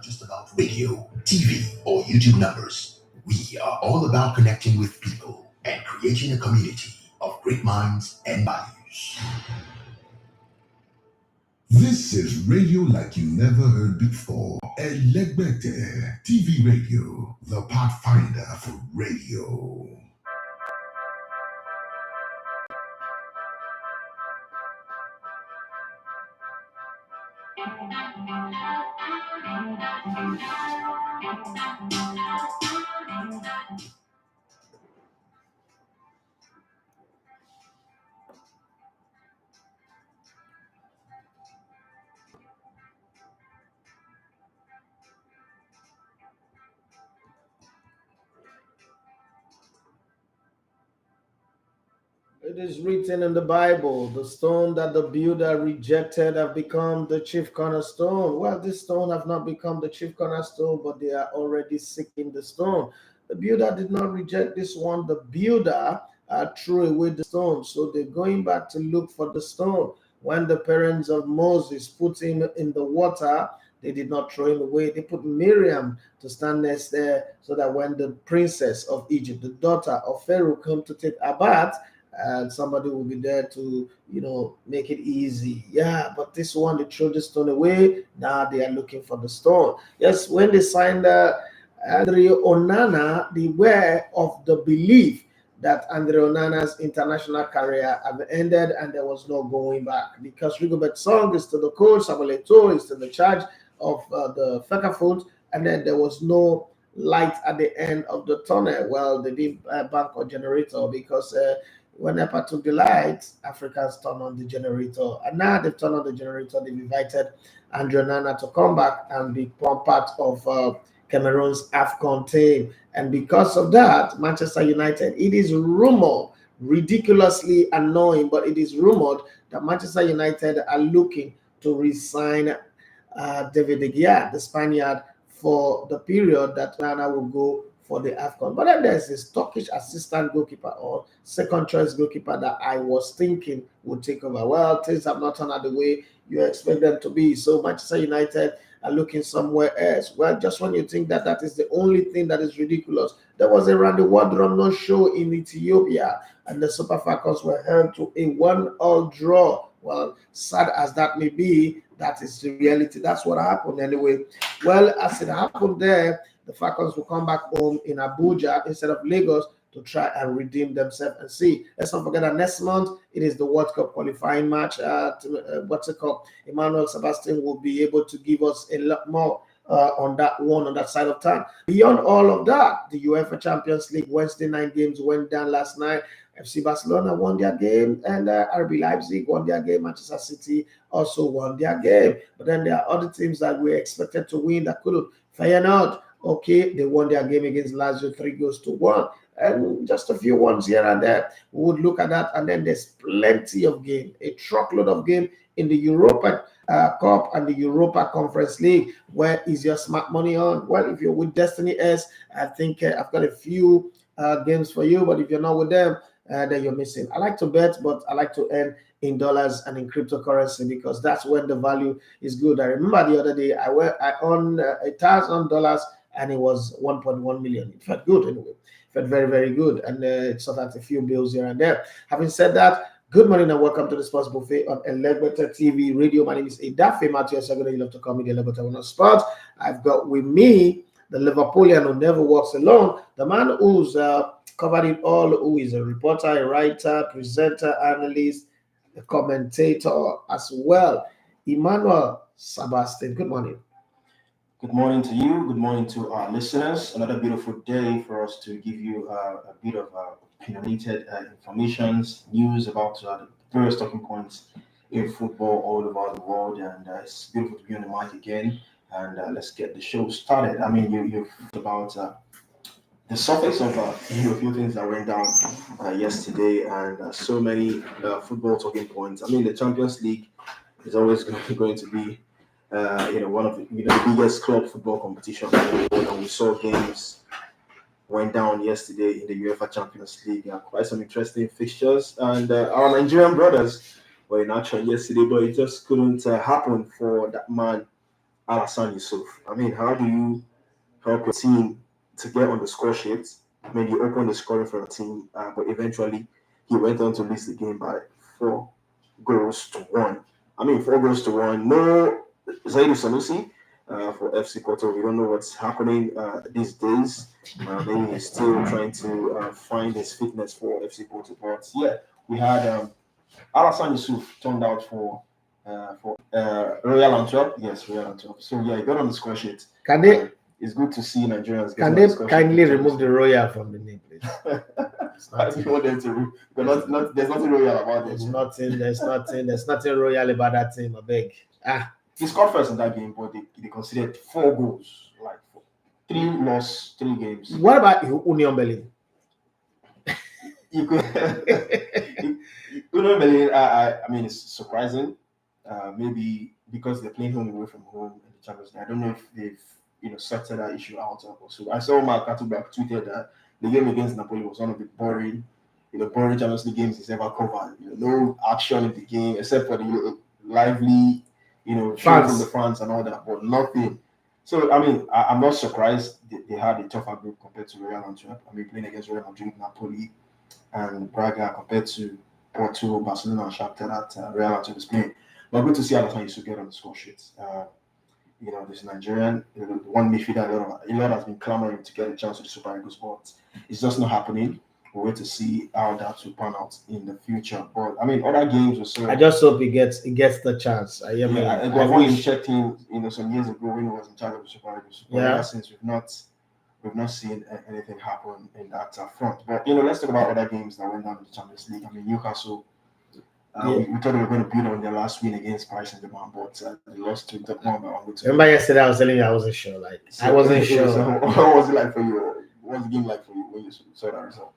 just about radio, TV, or YouTube numbers. We are all about connecting with people and creating a community of great minds and values. This is radio like you never heard before. Elegbete TV Radio, the pathfinder for radio. It is written in the Bible, the stone that the builder rejected have become the chief cornerstone. Well, this stone have not become the chief cornerstone, but they are already seeking the stone. The builder did not reject this one. The builder threw away the stone. So they're going back to look for the stone. When the parents of Moses put him in the water, they did not throw him away. They put Miriam to stand next there so that when the princess of Egypt, the daughter of Pharaoh, come to take a bath, and somebody will be there to, make it easy. Yeah, but this one, they threw the stone away. Now they are looking for the stone. Yes, when they signed Andre Onana, they were of the belief that Andre Onana's international career have ended and there was no going back, because Rigobert Song is still the coach, Samuel Eto'o is still the charge of the Fecafoot, and then there was no light at the end of the tunnel. Well, they didn't bank on generator because when NEPA took the light, Africans turned on the generator. And now they've turned on the generator. They've invited Andre Onana to come back and become part of Cameroon's AFCON team. And because of that, Manchester United, it is rumored, ridiculously annoying, but it is rumored that Manchester United are looking to re-sign David De Gea, the Spaniard, for the period that Onana will go for the AFCON. But then there's this Turkish assistant goalkeeper or second choice goalkeeper that I was thinking would take over. Well, things have not turned out the way you expect them to be. So Manchester United are looking somewhere else. Well, just when you think that that is the only thing that is ridiculous, there was a Randy Waldrum no show in Ethiopia, and the Super Falcons were held to a 1-1 draw. Well, sad as that may be, that is the reality. That's what happened anyway. Well, as it happened there, the Falcons will come back home in Abuja instead of Lagos to try and redeem themselves and see. Let's not forget that next month it is the World Cup qualifying match. Emmanuel Sebastian will be able to give us a lot more on that side of town. Beyond all of that, the UEFA Champions League Wednesday night games went down last night. FC Barcelona won their game, and RB Leipzig won their game. Manchester City also won their game. But then there are other teams that we expected to win that couldn't. Feyenoord, okay, they won their game against Lazio 3-1, and just a few ones here and there. We would look at that, and then there's plenty of game, a truckload of game in the Europa Cup and the Europa Conference League. Where is your smart money on? Well, if you're with Destiny S, I think I've got a few games for you, but if you're not with them, then you're missing. I like to bet, but I like to earn in dollars and in cryptocurrency because that's when the value is good. I remember the other day I earned $1,000 and it was 1.1 million. It felt good anyway. It felt very, very good, and it sort out a few bills here and there. Having said that, good morning and welcome to the Sports Buffet on Elegbete TV Radio. My name is Edafe Matthew. You love to call me the Elegbete One Sports. I've got with me the Liverpoolian who never walks alone, the man who's covered it all, who is a reporter, a writer, presenter, analyst, a commentator as well, Emmanuel Sebastian. Good morning. Good morning to you. Good morning to our listeners. Another beautiful day for us to give you a bit of opinionated information, news about the various talking points in football all over the world. And it's beautiful to be on the mic again. And let's get the show started. I mean, you've about the surface of a few things that went down yesterday, and so many football talking points. I mean, the Champions League is always going to be one of the biggest club football competitions in the world, and we saw games went down yesterday in the UEFA Champions League. Quite some interesting fixtures, and our Nigerian brothers were in action yesterday, but it just couldn't happen for that man Alassane Yusuf. I mean, how do you help your team to get on the score sheet? I mean, you opened the scoring for a team, but eventually he went on to lose the game by 4 goals to 1. I mean, 4 goals to 1. No Zaidu Sanusi for FC Porto. We don't know what's happening these days. Maybe he's still trying to find his fitness for FC Porto. But yeah, we had Alassane Yusuf turned out for Royal Antwerp. Yes, Royal Antwerp. So yeah, he got on the score sheet. Can they It's good to see Nigerians. can they kindly remove the royal from the name, please? I don't want them to. But not, there's nothing royal about it. There's nothing royal about that team. I beg. He scored first in that game, but they considered 4 goals, like 3 loss, 3 games. What about Union Berlin? You could Union Berlin. I mean, it's surprising. Maybe because they're playing home away from home in the Champions League. I don't know if they've sorted that issue out. So I saw Mark Katubak tweeted that the game against Napoli was one of the boring Champions League games he's ever covered. No action in the game except for the lively, cheering from the fans and all that, but nothing. So I mean, I'm not surprised they had a tougher group compared to Real Antwerp. I mean, playing against Real Madrid, Napoli, and Braga compared to Porto, Barcelona, and Shakhtar that Real Antwerp is playing. But good to see Alassane Yusuf get on the score sheet. This Nigerian, one midfielder, a lot has been clamoring to get a chance to the Super Eagles, but it's just not happening. We'll wait to see how that will pan out in the future. But I mean, other games also. I just hope he gets the chance. I checked him, some years ago when he was in charge of the Super Eagles. But ever since we've not seen anything happen in that front. But let's talk about other games that went down in the Champions League. I mean, Newcastle. We thought they were going to build on their last win against Paris Saint-Germain, but they lost to Dortmund by 1-2. Remember yesterday I was telling you I wasn't sure. I wasn't sure. What was it like for you? What was the game like for you when you saw that result?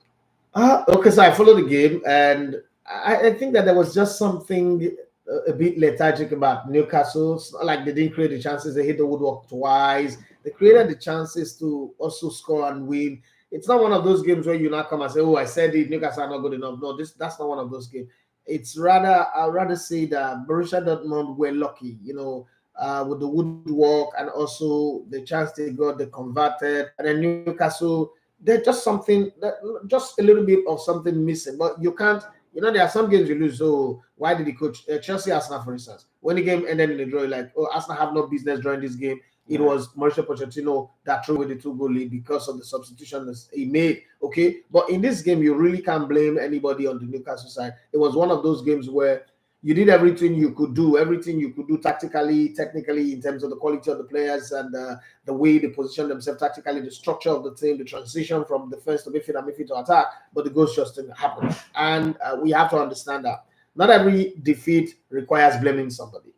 Okay, so I followed the game, and I think that there was just something a bit lethargic about Newcastle. It's not like they didn't create the chances. They hit the woodwork twice. They created the chances to also score and win. It's not one of those games where you now come and say, "Oh, I said it. Newcastle are not good enough." No, that's not one of those games. It's I'd rather say that Borussia Dortmund were lucky, with the woodwork and also the chance they got, they converted, and then Newcastle, there's just just a little bit of something missing. But you can't, there are some games you lose. So why did the coach, Chelsea, Arsenal, for instance, when the game ended in a draw, like, oh, Arsenal have no business drawing this game. It was Mauricio Pochettino that threw away the 2-goal lead because of the substitutions he made. Okay, but in this game, you really can't blame anybody on the Newcastle side. It was one of those games where you did everything you could do tactically, technically, in terms of the quality of the players and the way they position themselves tactically, the structure of the team, the transition from defense to midfield and midfield to attack. But the goals just didn't happen, and we have to understand that not every defeat requires blaming somebody.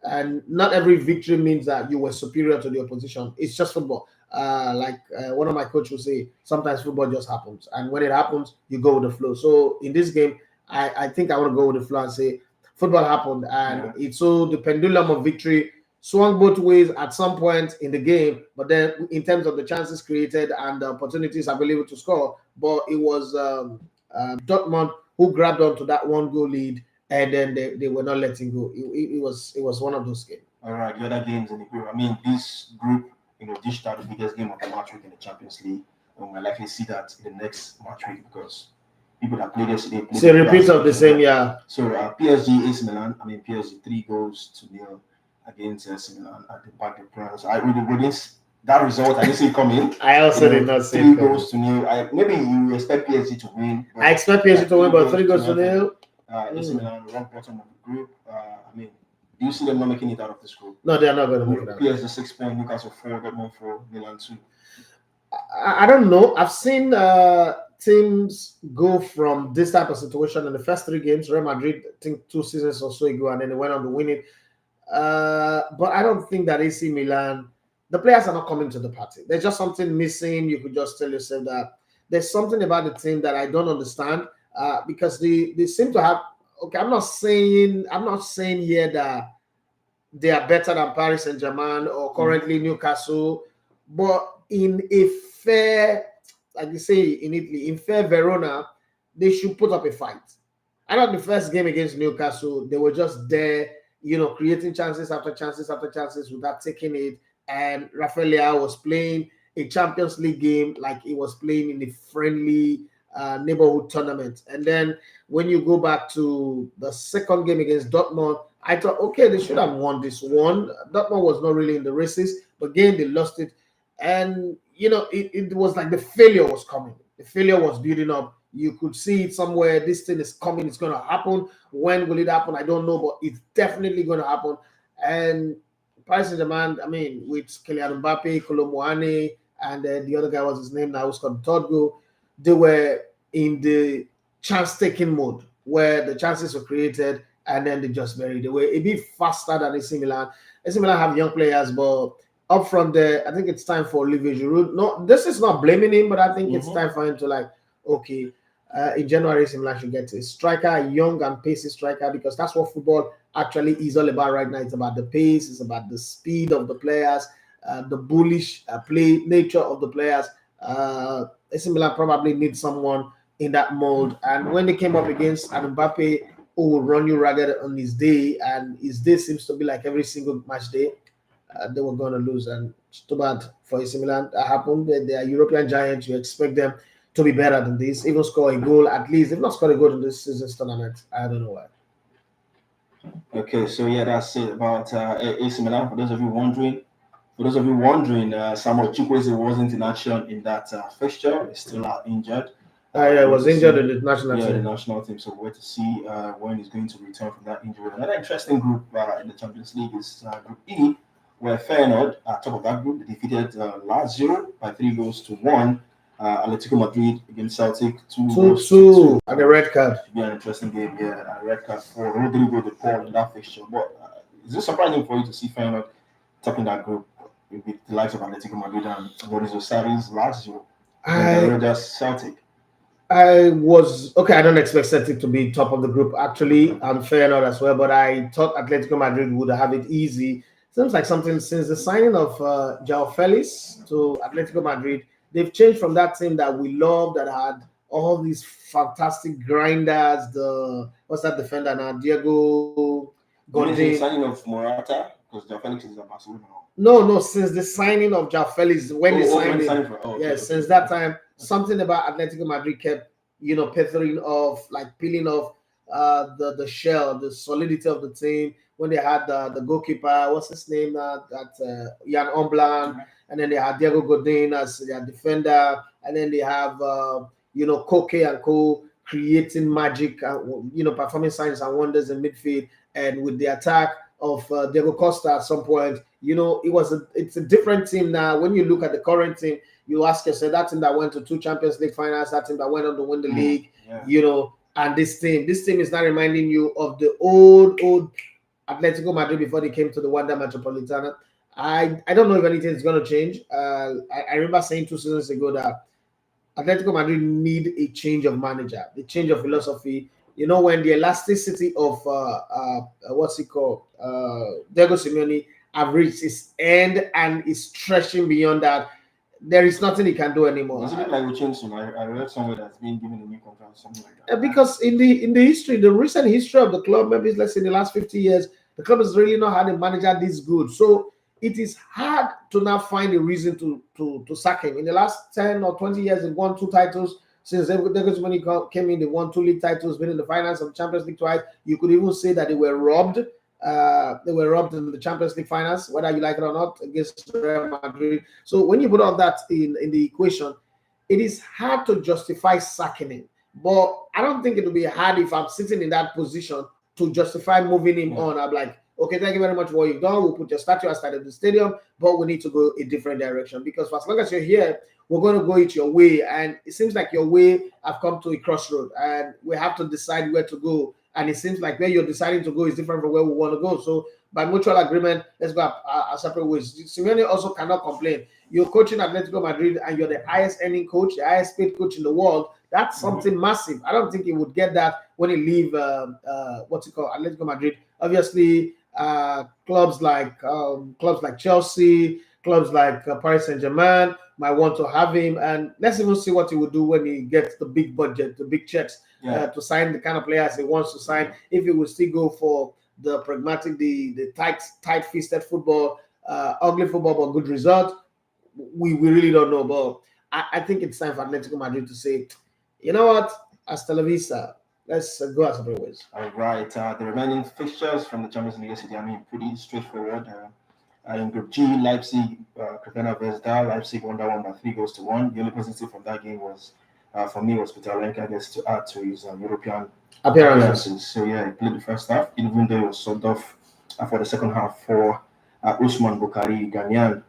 And not every victory means that you were superior to the opposition. It's just football. One of my coaches will say, sometimes football just happens. And when it happens, you go with the flow. So in this game, I think I want to go with the flow and say, football happened. And it's so the pendulum of victory swung both ways at some point in the game. But then in terms of the chances created and the opportunities available to score, but it was Dortmund who grabbed onto that 1-goal lead. And then they were not letting go. It was one of those games. All right, the other games in the group. I mean, this group, dished out the biggest game of the match week in the Champions League. And we'll likely see that in the next match week because people that played yesterday. So repeat of the same, yeah. So PSG, AC Milan. I mean, PSG 3-0 against AC Milan at the Parc des Princes. That result, I didn't see it coming. I also did not see 3-0. Maybe you expect PSG to win. I expect PSG to win, but 3-0. AC Milan, rock bottom of the group. I mean, do you see them not making it out of this group? No, they are not going to make it out. PSG 6 points, Newcastle 4, Dortmund 4, Milan 2. I don't know. I've seen teams go from this type of situation in the first 3 games. Real Madrid, I think 2 seasons or so ago, and then they went on to win it. But I don't think that AC Milan, the players are not coming to the party. There's just something missing. You could just tell yourself that there's something about the team that I don't understand. Because they seem to have. Okay, I'm not saying here that they are better than Paris Saint-Germain or currently Newcastle, but in a fair, like you say in Italy, in fair Verona, they should put up a fight. I know the first game against Newcastle, they were just there. creating chances after chances after chances without taking it. And Rafael Leao was playing a Champions League game like he was playing in a friendly neighborhood tournament. And then when you go back to the second game against Dortmund, I thought, okay, they should have won this one. Dortmund was not really in the races, but again, they lost it. And, it was like the failure was coming. The failure was building up. You could see it somewhere. This thing is coming. It's going to happen. When will it happen? I don't know, but it's definitely going to happen. And Paris Saint-Germain, I mean, with Kylian Mbappe, Kolo Muani, and the other guy was his name now, who scored the third goal, they were in the chance-taking mode where the chances were created and then they just buried. They were a bit faster than AC Milan. AC Milan have young players, but up front there, I think it's time for Olivier Giroud. No, this is not blaming him, but I think it's time for him to okay, in January, AC Milan should get a striker, a young and pacey striker, because that's what football actually is all about right now. It's about the pace, it's about the speed of the players, the bullish play nature of the players. AC Milan probably needs someone in that mold. And when they came up against Mbappe, who will run you ragged on his day, and his day seems to be like every single match day, they were going to lose. And it's too bad for AC Milan. That happened. They are European giants. You expect them to be better than this, even score a goal at least. If not score a goal in this season's tournament, I don't know why. Okay, so yeah, that's it about AC Milan. For those of you wondering, Samuel Chukwueze wasn't in action in that fixture. He's still out injured. Yeah, was injured in the national team. Yeah, the national team. So we're to see when he's going to return from that injury. Another interesting group in the Champions League is Group E, where Feyenoord, top of that group, defeated Lazio by 3-1. Atletico Madrid against Celtic 2-2 and a red card. Should be an interesting game, yeah. A red card for Rodrigo de Paul in that fixture. But is it surprising for you to see Feyenoord topping that group with the likes of Atletico Madrid and Maurizio Sarri's Lazio and Celtic? I don't expect Celtic to be top of the group actually, and Feyenoord as well, but I thought Atletico Madrid would have it easy. Seems like something since the signing of João Felix to Atletico Madrid, they've changed from that team that we love, that had all these fantastic grinders. What's that defender now? Diego Godin. The signing of Morata, because João Felix is a Barcelona. No, since the signing of João Felix, since that time, something about Atletico Madrid kept, peeling off the shell, the solidity of the team. When they had the goalkeeper, what's his name? Jan Omblan, and then they had Diego Godin as their defender, and then they have Koke and Co creating magic, performing signs and wonders in midfield, and with the attack of Diego Costa at some point, it's a different team now. When you look at the current team, you ask yourself, that team that went to 2 Champions League finals, that team that went on to win the league, and this team is not reminding you of the old Atletico Madrid before they came to the Wanda Metropolitana. I don't know if anything is going to change. I remember saying 2 seasons ago that Atletico Madrid need a change of manager, a change of philosophy. When the elasticity of Diego Simeone have reached its end and is stretching beyond that, there is nothing he can do anymore. Does it look like Richardson? I read somewhere that's been given a new contract, something like that. Because in the recent history of the club, maybe let's say in the last 50 years, the club has really not had a manager this good. So it is hard to now find a reason to sack him. In the last 10 or 20 years, they've won 2 titles. Since Diego Simeone came in, they won 2 league titles, been in the finals of the Champions League twice. You could even say that they were robbed. They were robbed in the Champions League finals, whether you like it or not, against Real Madrid. So when you put all that in the equation, it is hard to justify sacking him. But I don't think it will be hard if I'm sitting in that position to justify moving him on. I'm like, okay, thank you very much for what you've done. We'll put your statue outside of the stadium, but we need to go a different direction, because for as long as you're here, we're going to go it your way. And it seems like your way have come to a crossroad, and we have to decide where to go. And it seems like where you're deciding to go is different from where we want to go. So by mutual agreement, let's go our separate ways. Simeone also cannot complain. You're coaching Atletico Madrid and you're the highest earning coach, the highest paid coach in the world. That's something massive. I don't think he would get that when he leave Atletico Madrid. Obviously, clubs like Chelsea, clubs like Paris Saint-Germain might want to have him, and let's even see what he will do when he gets the big budget, the big checks to sign the kind of players he wants to sign. If he will still go for the pragmatic, the tight-fisted football, ugly football, but good result. We really don't know. But I think it's time for Atletico Madrid to say, you know what, hasta la vista. Let's go our separate ways. All right. The remaining fixtures from the Champions League yesterday, pretty straightforward. In Group G, Leipzig, Crevena versus Leipzig won that one by 3-1. The only positive from that game was, for me, was Peter Lenk, I guess, to add to his European appearances. So, yeah, he played the first half, even though he was subbed off for the second half for Usman Bukari Ghanaian.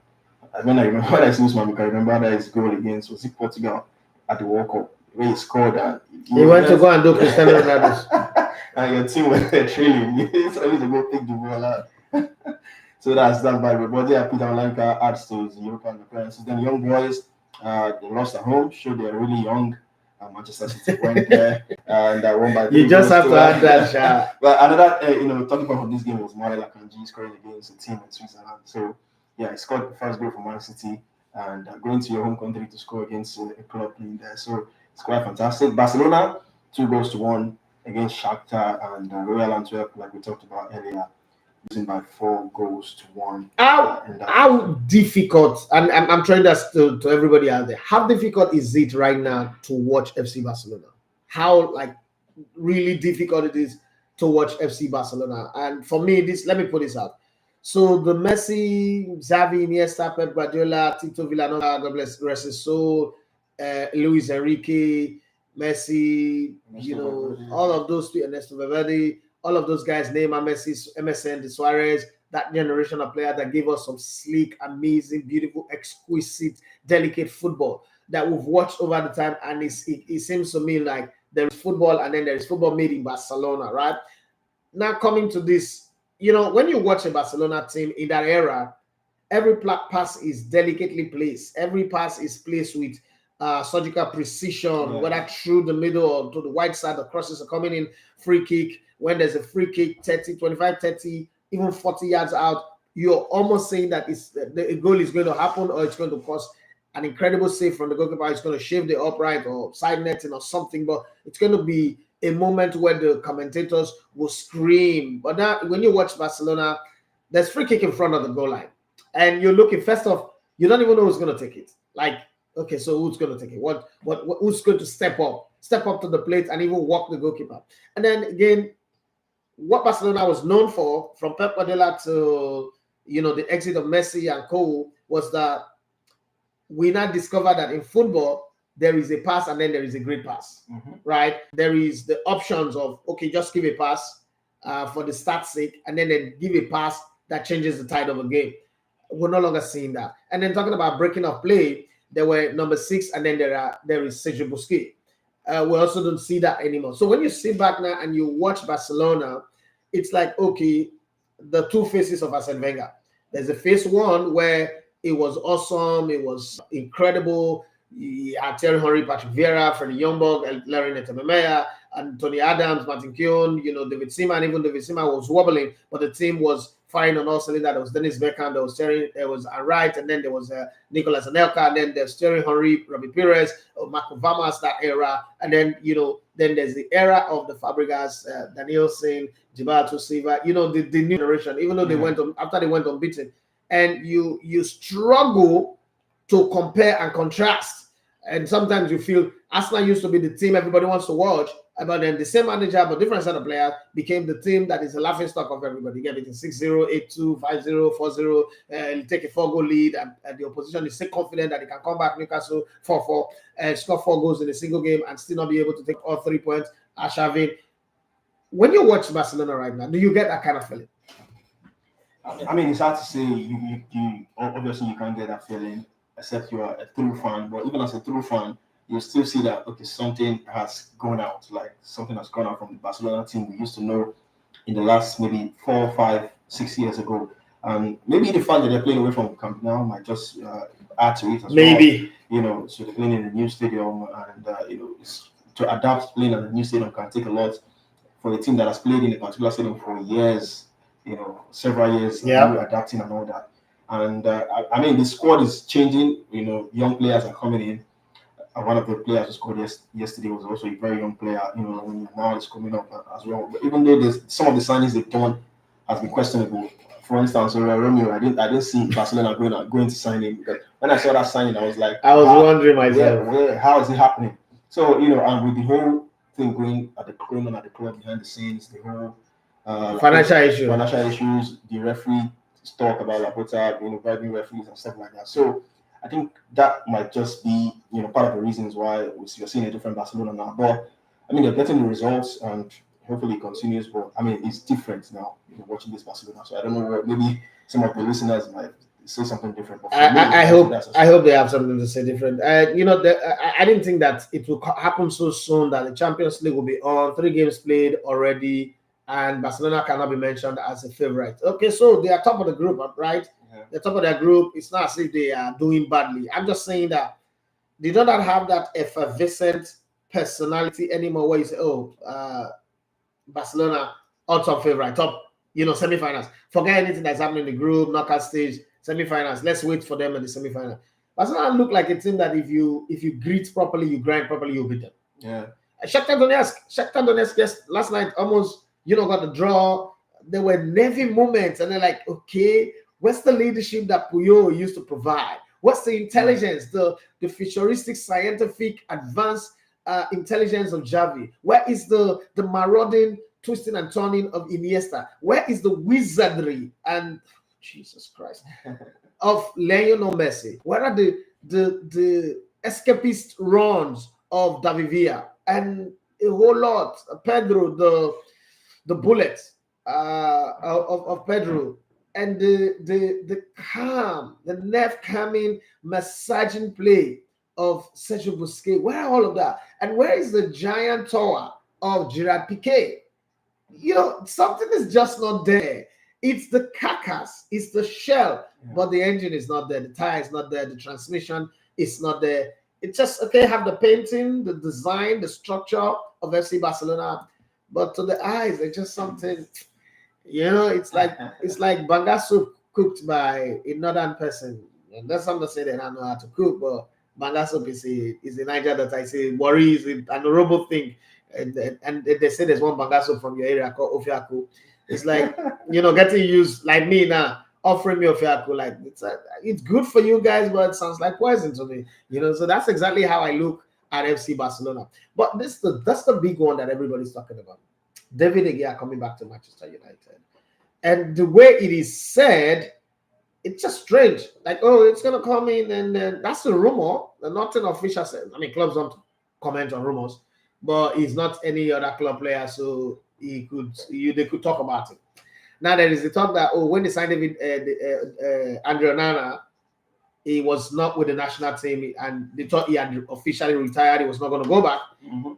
When I see Usman Bukari, I remember that his goal against, was it Portugal at the World Cup, where he scored. He went to go and do Cristiano Ronaldo. And your team was trailing. It's always a go pick the ball out. So that's that by the body. Peter Olanka adds to his European appearances. Then young boys, they lost at home, showed they're really young. Manchester City went there and won by 3 You just have to add that, Sha. But another, talking about this game was Morel Akanji scoring against a team in Switzerland. So yeah, he scored the first goal for Man City and going to your home country to score against a club playing there. So it's quite fantastic. Barcelona, 2-1 against Shakhtar and Royal Antwerp, like we talked about earlier, losing by 4-1. How difficult, and I'm trying that to everybody out there, how difficult is it right now to watch FC Barcelona? How really difficult it is to watch FC Barcelona? And for me, let me put this out. So the Messi, Xavi, Iniesta, Pep Guardiola, Tito Villanova, God bless rest his soul, Luis Enrique, Messi, all of those two, Ernesto Valverde, all of those guys, Neymar, Messi, MSN, Suarez, that generation of players that gave us some sleek, amazing, beautiful, exquisite, delicate football that we've watched over the time. And it seems to me like there is football and then there is football made in Barcelona, right? Now coming to this, when you watch a Barcelona team in that era, every pass is delicately placed. Every pass is placed with surgical precision, whether through the middle or to the wide side. The crosses are coming in, free kick. When there's a free kick, 25, 30, even 40 yards out, you're almost saying that the goal is going to happen or it's going to cause an incredible save from the goalkeeper. It's going to shave the upright or side netting or something, but it's going to be a moment where the commentators will scream. But now, when you watch Barcelona, there's free kick in front of the goal line. And you're looking, first off, you don't even know who's going to take it. Okay, so who's going to take it? Who's going to step up to the plate and even walk the goalkeeper? And then again, what Barcelona was known for, from Pep Guardiola to the exit of Messi and co, was that we now discovered that in football there is a pass and then there is a great pass, right? There is the options of just give a pass for the stats sake, and then give a pass that changes the tide of a game. We're no longer seeing that. And then talking about breaking of play, there were number 6, and then there is Sergio Busquets. We also don't see that anymore. So when you sit back now and you watch Barcelona, it's like, okay, the two faces of Arsene Wenger. There's a phase one where it was awesome, it was incredible. You had Thierry Henry, Patrick Vieira, Freddie Ljungberg, Larry Netememea, and Tony Adams, Martin Keown, David Seaman. Even David Seaman was wobbling, but the team was firing on all cylinders. There was Dennis Bergkamp, there was Wright, and then there was Nicolas Anelka, and then there's Thierry Henry, Robbie Perez, Marco Vamas, that era, and then then there's the era of the Fabregas, Danielson, Gilberto Silva, the new generation. Even though they went unbeaten, and you struggle to compare and contrast, and sometimes you feel Arsenal used to be the team everybody wants to watch, but then the same manager but different set of players became the team that is a laughing stock of everybody. You get it in 6-0, 8-2, 5-0, 4-0, you take a 4-goal lead, and the opposition is so confident that they can come back, Newcastle 4-4, score 4 goals in a single game and still not be able to take all 3 points. When you watch Barcelona right now, do you get that kind of feeling? It's hard to say. You obviously you can't get that feeling except you are a true fan. But even as a true fan, you still see that something has gone out. Something has gone out from the Barcelona team we used to know in the last maybe 4, 5, 6 years ago. Maybe the fact that they're playing away from Camp Nou might just add to it as well. So they're playing in a new stadium, and to adapt playing at a new stadium can take a lot for a team that has played in a particular stadium for years. Several years, adapting and all that. And the squad is changing. Young players are coming in. One of the players who scored yesterday was also a very young player. Now it's coming up as well. But even though there's some of the signings they've done has been questionable. For instance, Romeo, I didn't see Barcelona going to sign him, because when I saw that signing, I was like, I was wondering myself, how is it happening? So and with the whole thing going on at the club behind the scenes, the whole financial issues, the referee talk about Laporta, bribing referees and stuff like that. So I think that might just be part of the reasons why we're seeing a different Barcelona now. But I mean, they're getting the results, and hopefully it continues. But I mean, it's different now watching this Barcelona. So I don't know what, maybe some of the listeners might say something different. But I hope they have something to say different. I didn't think that it will happen so soon that the Champions League will be on, 3 games played already, and Barcelona cannot be mentioned as a favorite. Okay, so they are top of the group, right? Yeah. The top of their group. It's not as if they are doing badly. I'm just saying that they do not have that effervescent personality anymore where you say, Barcelona, all top favorite, top, semifinals. Forget anything that's happening in the group, knockout stage, semifinals. Let's wait for them in the semifinal. Barcelona look like a team that if you greet properly, you grind properly, you'll beat them. Yeah. Shakhtar Donetsk just last night almost, got the draw. There were nervy moments, and they're like, okay, what's the leadership that Puyol used to provide? What's the intelligence, the futuristic, scientific, advanced intelligence of Xavi? Where is the marauding, twisting and turning of Iniesta? Where is the wizardry and Jesus Christ of Lionel Messi? Where are the escapist runs of David Villa and a whole lot? Pedro, the bullet of Pedro, and the calm, the nerve calming, massaging play of Sergio Busquets. Where are all of that? And where is the giant tower of Gerard Piqué? Something is just not there. It's the carcass, it's the shell, but the engine is not there. The tire is not there. The transmission is not there. It's just, okay, have the painting, the design, the structure of FC Barcelona, but to the eyes, it's just something, it's like banga soup cooked by a northern person. And that's not to say they don't know how to cook, but banga soup is a Niger that I say worry is an Uropa thing. And they say there's one banga soup from your area called Ofiaku. It's like, getting used like me now, offering me Ofiaku, like it's good for you guys, but it sounds like poison to me. So that's exactly how I look at FC Barcelona. But that's the big one that everybody's talking about. David De Gea coming back to Manchester United. And the way it is said, it's just strange. Like, it's going to come in, and then that's a rumor. Nothing official said. I mean, clubs don't comment on rumors, but he's not any other club player, so they could talk about it. Now, there is the talk that, when they signed Andre Onana, he was not with the national team, and they thought he had officially retired. He was not going to go back. Mm-hmm.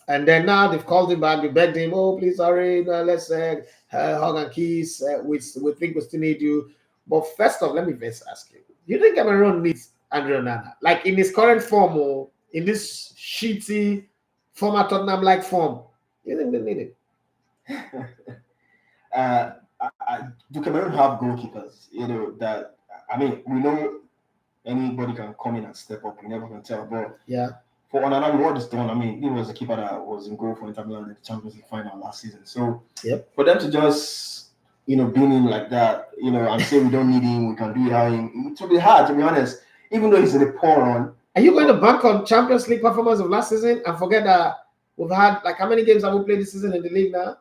And then now they've called him back. They begged him, please, sorry, let's hug and kiss. We think we still need you. But first off, let me first ask you, do you think Cameroon needs Andre Onana? Like in his current form, or in this shitty former Tottenham-like form? Do you think they need it? Do Cameroon have goalkeepers? That, I mean, we know anybody can come in and step up. We never can tell. But yeah, for Onana, what is done? I mean, he was a keeper that was in goal for Inter Milan in the Champions League final last season. So for them to just beam him like that, and say we don't need him, we can do it will be hard, to be honest. Even though he's in a poor run. Are you going to bank on Champions League performance of last season and forget that we've had, like, how many games have we played this season in the league now?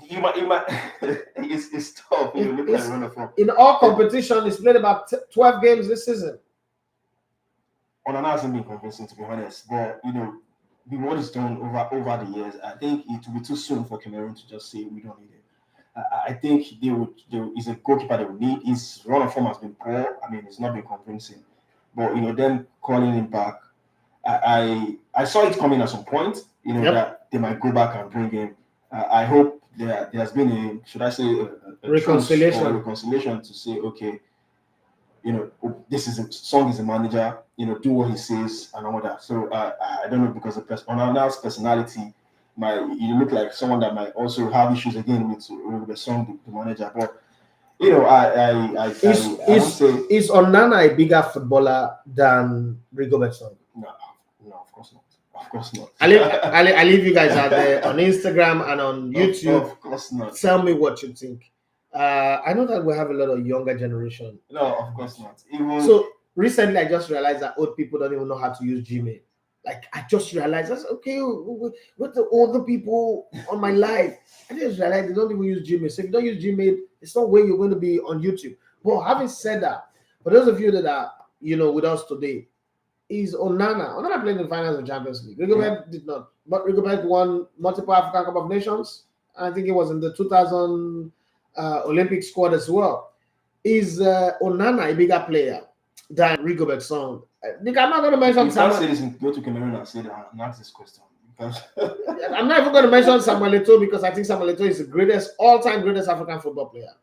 You might it's tough. Look at runner from. In all competition, he's played about 12 games this season. Onana hasn't been convincing, to be honest. But with what he's done over the years, I think it will be too soon for Cameroon to just say we don't need him. I think he's a goalkeeper they would need. His run of form has been poor. I mean, it's not been convincing. But them calling him back, I saw it coming at some point. That they might go back and bring him. I hope there has been a reconciliation to say, okay, this is Song is a manager, do what he says and all that. So I don't know, because Onana's personality you look like someone that might also have issues again with the Song, the manager. But is Onana a bigger footballer than Rigobert Song? No, of course not. Of course not. I leave you guys out there on Instagram and on YouTube. Of course not. Tell me what you think. I know that we have a lot of younger generation. No, of course not. Even So recently, I just realized that old people don't even know how to use Gmail. Like I just realized, that's okay. With the older people on my life, I just realized they don't even use Gmail. So if you don't use Gmail, it's not where you're going to be on YouTube. But having said that, for those of you that are with us today, is Onana. Onana played in the finals of Champions League. Rigobert did not, but Rigobert won multiple African Cup of Nations. I think it was in the 2000 Olympic squad as well. Is Onana a bigger player than Rigobert Song? I'm not going to mention you can't say this and go to Cameroon and say that and ask this question because I'm not even going to mention Samuel Eto'o because I think Samuel Eto'o is the all-time greatest African football player.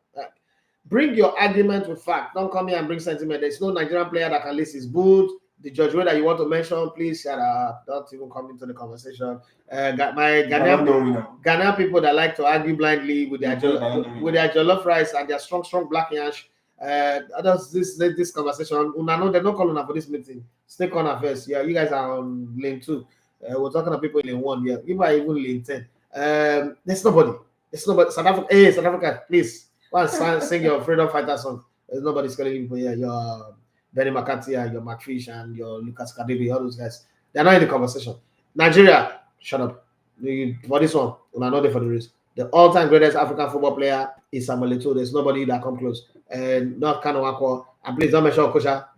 Bring your argument with fact. Don't come here and bring sentiment. There's no Nigerian player that can list his boot. The judge that you want to mention, please shut up. Don't even come into the conversation. My Ghanaian people that like to argue blindly with their jollof rice and their strong black yash. This conversation. Una they don't call Una for this meeting. Stay corner first. Yeah, you guys are on lane 2. We're talking to people in lane 1. Yeah, you are even lane 10. There's nobody. South Africa. Hey, South Africa, please. Sing your freedom fighter song. There's nobody calling you for your Benny McCarthy and your McFish and your Lucas Kadebe, all those guys. They're not in the conversation. Nigeria, shut up. For this one, we're not there for the race. The all-time greatest African football player is Samuel Eto'o. There's nobody that come close. And not Kanawako. And please don't mention Okosha.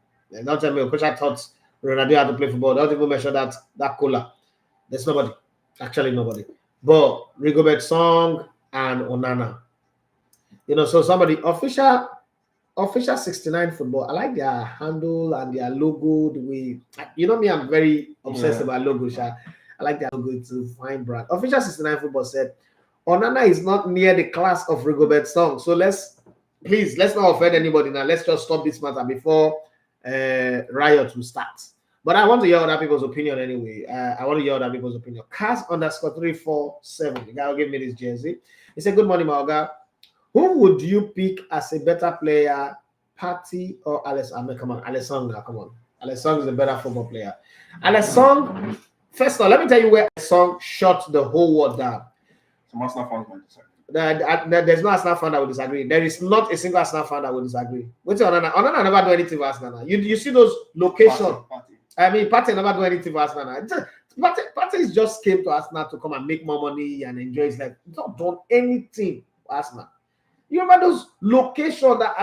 Don't tell me Okosha thought Ronaldo had to play football. Don't even mention that cola. There's nobody. Actually, nobody. But Rigobert Song and Onana. So somebody official 69 football. I like their handle and their logo. The way me, I'm very obsessed about logos. I like their logo. It's a fine brand. Official 69 football said Onana is not near the class of Rigobert Song. So let's not offend anybody now. Let's just stop this matter before riot will start. But I want to hear other people's opinion anyway. I want to hear other people's opinion. Cars_347. The guy who gave me this jersey. He said, "Good morning, Maoga. Who would you pick as a better player, Partey or Alessandro? Come on, Alessandro. Come on. Alessandro is a better football player. Alessandro, first of all, let me tell you where Alessandro shut the whole world down. Some Arsenal fans might disagree. There's no Arsenal fan that will disagree. There is not a single Arsenal fan that will disagree. What's Onana? Onana never do anything for Arsenal. You see those locations. Partey never do anything for Arsenal. Partey just came to Arsenal to come and make more money and enjoy his life. He's not done anything for Arsenal. You remember those locations that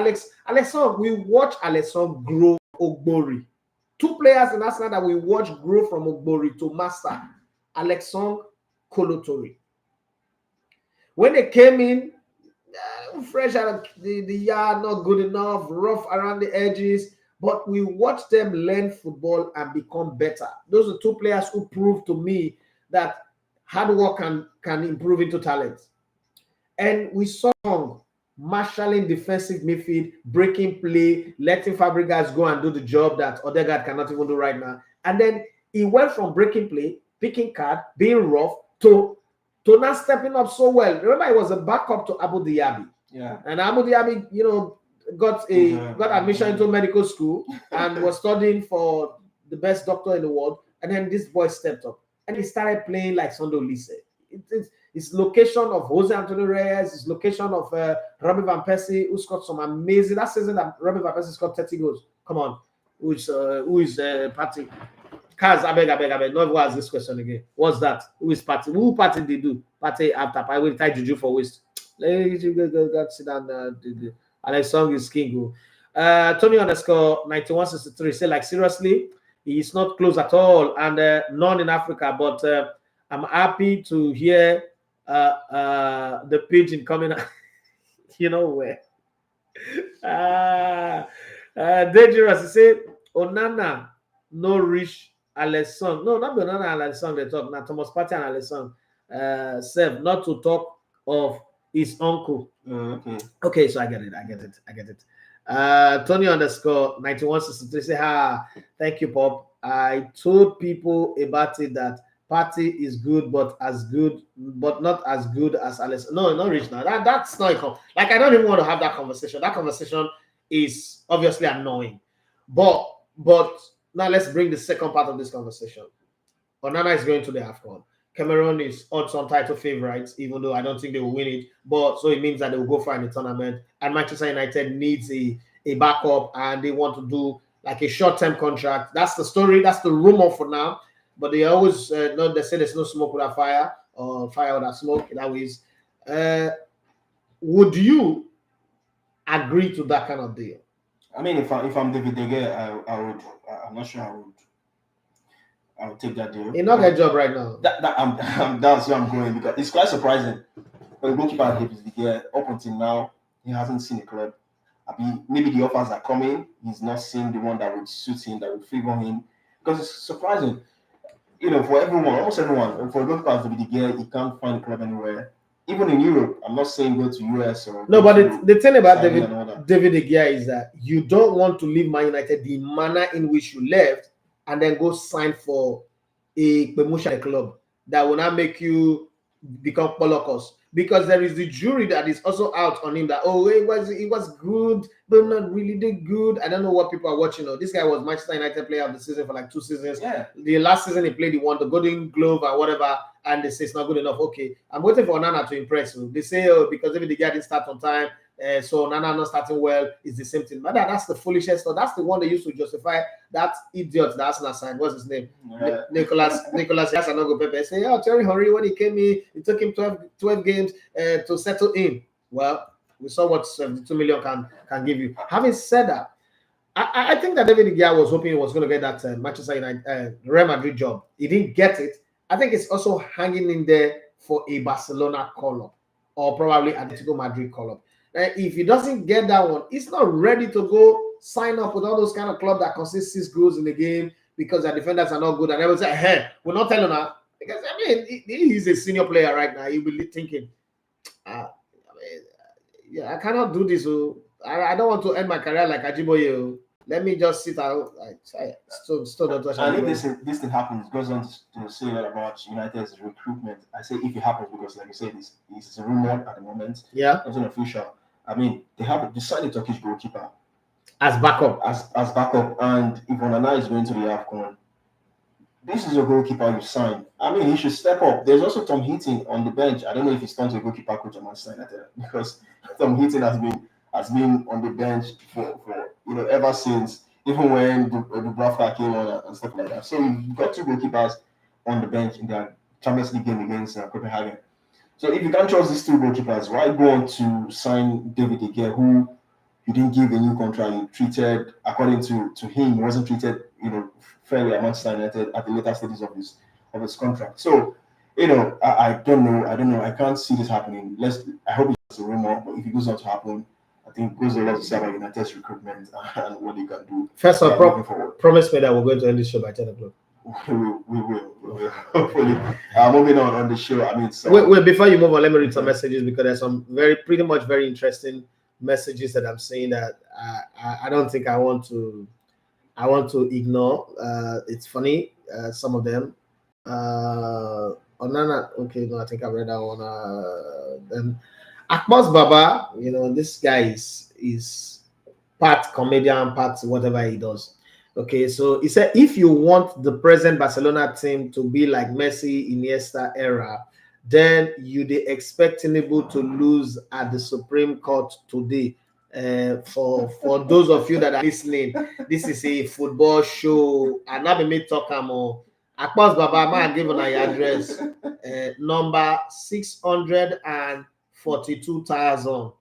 Alessandro, we watch Alessandro grow Ogbori. 2 players in Arsenal that we watch grow from Ogbori to master. Alessandro Kolotori. When they came in, fresh out of the yard, not good enough, rough around the edges, but we watched them learn football and become better. Those are 2 players who proved to me that hard work can improve into talent. And we saw marshalling defensive midfield, breaking play, letting Fabregas go and do the job that Odegaard cannot even do right now. And then he went from breaking play, picking card, being rough, to now stepping up so well. Remember, he was a backup to Abu Dhabi. Yeah. And Abu Dhabi, got admission into medical school and was studying for the best doctor in the world. And then this boy stepped up and he started playing like Sondo Lise. His location of Jose Antonio Reyes, his location of Robbie Van Persie, who scored some amazing. That season that Robbie Van Persie scored 30 goals. Come on, who is Partey? Kaz, I beg. No one ask this question again. What's that? Who is Partey? Who Partey did do? Partey after I will tie Juju for waste. Let you go sit down. Alex Song is king. Tony _9163 say like seriously, he's not close at all, and none in Africa. But I'm happy to hear the pigeon coming out. You know where? Dangerous. He said, Onana no reach Alessandro. No, not Onana and Alessandro. They talk now. Thomas Partey and Alessandro. Seb, not to talk of his uncle. Okay, so I get it. Tony _9163 say, thank you, Pop. I told people about it that Partey is good, but not as good as Alessandro. No, not rich now. That's not like I don't even want to have that conversation. That conversation is obviously annoying. But now let's bring the second part of this conversation. Onana is going to the AFCON. Cameroon is odds on title favorites, even though I don't think they will win it. But so it means that they will go far in the tournament. And Manchester United needs a backup, and they want to do like a short-term contract. That's the story. That's the rumor for now. But they always know they say there's no smoke without fire, or fire without smoke. That is, would you agree to that kind of deal? I mean, if I'm David De Gea, I would. I'm not sure I would take that deal. He not get a job right now. That's where I'm going, because it's quite surprising. When we keep out David De Gea, up until now, he hasn't seen a club. I mean, maybe the offers are coming. He's not seeing the one that would suit him, that would favor him. Because it's surprising. You know, for everyone, almost everyone, for a goalkeeper as David De Gea, he can't find a club anywhere. Even in Europe, I'm not saying go to US or no, but the thing about David De Gea is that you don't want to leave Man United the manner in which you left, and then go sign for a promotion club that will not make you become Polokos, because there is the jury that is also out on him that it was good but not really that good. I don't know what people are watching. This guy was Manchester United player of the season for like 2 seasons. Yeah. The last season he played, he won the Golden Glove or whatever, and they say it's not good enough. Okay, I'm waiting for Nana to impress you. They say because David De Gea didn't start on time, so Nana not starting well is the same thing. But that's the foolishness stuff. That's the one they used to justify that idiot that Arsenal signed. What's his name? Yeah. Nicolas Sanogo Pepe. Say, Thierry Henry, when he came in, it took him 12 games to settle in. Well, we saw what 72 million can give you. Having said that, I think that David De Gea was hoping he was going to get that Manchester United Real Madrid job. He didn't get it. I think it's also hanging in there for a Barcelona call-up, or probably Atletico Madrid call-up. If he doesn't get that one, he's not ready to go sign up with all those kind of clubs that concede 6 goals in the game because their defenders are not good. And everyone say, hey, we're not telling her. Because, I mean, he's a senior player right now. He'll be thinking, I cannot do this. I don't want to end my career like Ajiboye. Let me just sit out. Still don't touch. And if this thing happens, it goes on to say a lot about United's recruitment. I say if it happens because, like you said, it's a rumor at the moment. Yeah, it's unofficial. I mean, they decided Turkish goalkeeper as backup. As backup, and if Onana is going to the AFCON, this is a goalkeeper you sign. I mean, he should step up. There's also Tom Heaton on the bench. I don't know if he's turned to a goalkeeper coach at Manchester United, because Tom Heaton has been on the bench for ever since, even when Dubravka came on and stuff like that. So you've got 2 goalkeepers on the bench in their Champions League game against Copenhagen. So if you can't trust these 2 goalkeepers, why go on to sign David De Gea, who you didn't give a new contract? You treated, according to him, he wasn't treated fairly at Manchester United at the later stages of his contract. So I don't know. I can't see this happening. I hope it's a rumor, but if it goes on to happen, I think it goes a lot to say about United's recruitment and what they can do. First of all, promise me that we're going to end this show by 10 o'clock. We will. Hopefully. Moving on the show. I mean, wait, before you move on, let me read some messages, because there's some pretty much very interesting messages that I'm seeing that I don't think I want to ignore. It's funny, some of them. Onana, okay, no, I think I read that one. Then Akbos Baba, this guy is part comedian, part whatever he does. Okay, so he said, if you want the present Barcelona team to be like Messi, Iniesta era, then you dey expect Tinubu to lose at the Supreme Court today. For those of you that are listening, this is a football show, and not me talk more. Akbos Baba, man, give on your address, number 642,000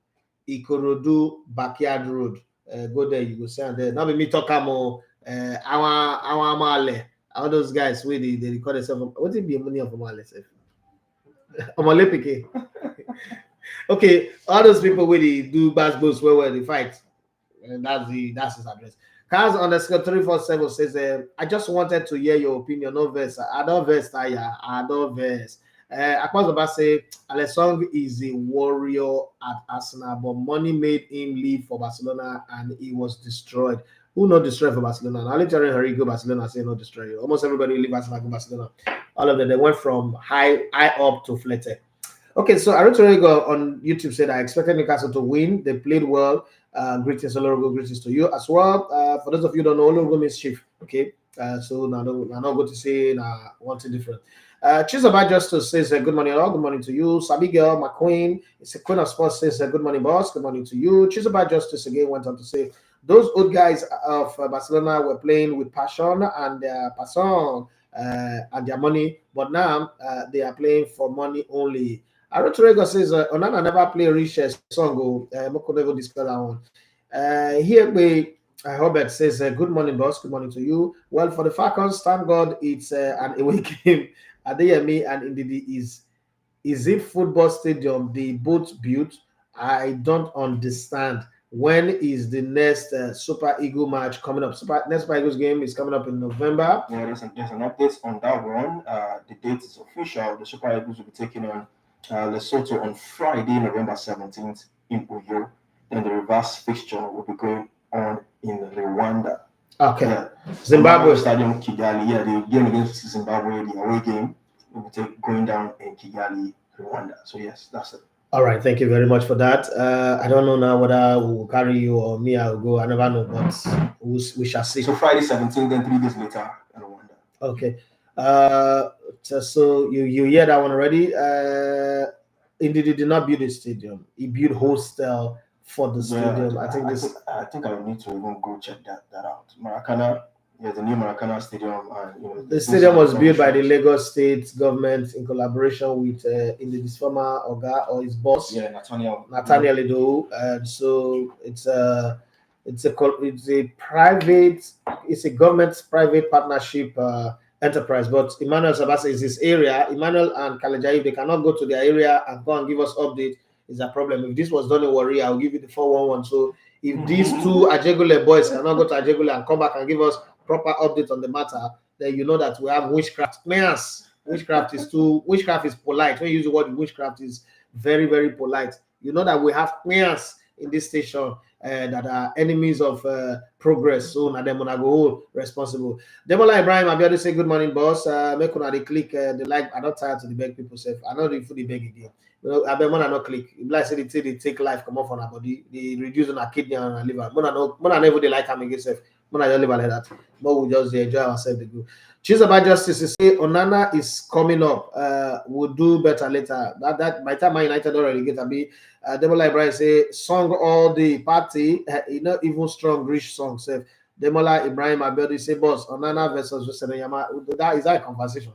Ikorodu Backyard Road. Go there, you go see there. Not me talk more. Our Male, all those guys where they record themselves. What did be money of Male? Okay, all those people where they do basketballs where they fight, and that's his address. Cars underscore 347 says, I just wanted to hear your opinion. No verse. I don't verse. Akbos Baba say Alessong is a warrior at Arsenal, but money made him leave for Barcelona and he was destroyed. Who not destroyed for Barcelona? Now let Thierry Henry go Barcelona, say not destroyed. Almost everybody who leave Arsenal go Barcelona. All of them, they went from high up to flatter. Okay, so Arutorigo on YouTube said, I expected Newcastle to win. They played well. Greetings, Olorogo, greetings to you as well. For those of you who don't know, Olorogo means chief. Okay, so now I'm not going to say one thing different. Chizoba Justice says, good morning, all. Good morning to you. Sabi Girl, McQueen, it's a Queen of Sports, says, good morning, boss. Good morning to you. Chizoba Justice again went on to say, those old guys of Barcelona were playing with passion and their passion and their money, but now they are playing for money only. Arotorego says, Onana never play rich song. Moko never discuss that one. Here we Robert says, good morning, boss. Good morning to you. Well, for the Falcons, thank God it's an away game. Adeyemi and Ndidi is it football stadium they both built? I don't understand. When is the next Super Eagle match coming up? Next Super Eagles game is coming up in November. Yeah, there's an update on that one. The date is official. The Super Eagles will be taking on Lesotho on Friday, November 17th in Uyo. Then the reverse fixture will be going on in Rwanda. Okay. Yeah. Zimbabwe Stadium Kigali. Yeah, the game against Zimbabwe, the away game, will be going down in Kigali, Rwanda. So yes, that's it. All right, thank you very much for that. I don't know now whether we'll carry you or me. I'll go. I never know, but we shall see. So Friday 17th, then 3 days later, in Rwanda. Okay. So you hear that one already? Indeed, he did not build a stadium. He built hostel for the stadium. I think I would need to even go check that out. Maracana. Yeah, the new Maracana Stadium. The stadium was built by the Lagos State government in collaboration with Indidi's former Oga or his boss. Yeah, Nathaniel Edo. And so it's a government private partnership enterprise. But Emmanuel Sabasa is his area. Emmanuel and Kalejayi, they cannot go to their area and go and give us update. Is a problem. If this was done in Warri, I'll give you the 411. So if these two Ajegule boys cannot go to Ajegule and come back and give us proper update on the matter, then you know that we have witchcraft. Witchcraft is polite. When you use the word witchcraft is very, very polite. You know that we have players in this station that are enemies of progress. So now them gonna go responsible. Demola Ibrahim Abiodun say good morning, boss. Make una dey click the like. I don't tired to the beg people say. I know the beg again. You know, I bet Mona not click. If like say they take life come off on our body, they reduce on our kidney and our liver. Mona never they like coming against. Mona just live like that. But we just enjoy ourselves. The good. Choose about justice to say Onana is coming up. We'll do better later. That by the time Man United already get a bit. Demola Ibrahim say song all the party. Not even strong rich song. Say Demola Ibrahim Abiodun say boss Onana versus Weston Yama. That is that a conversation.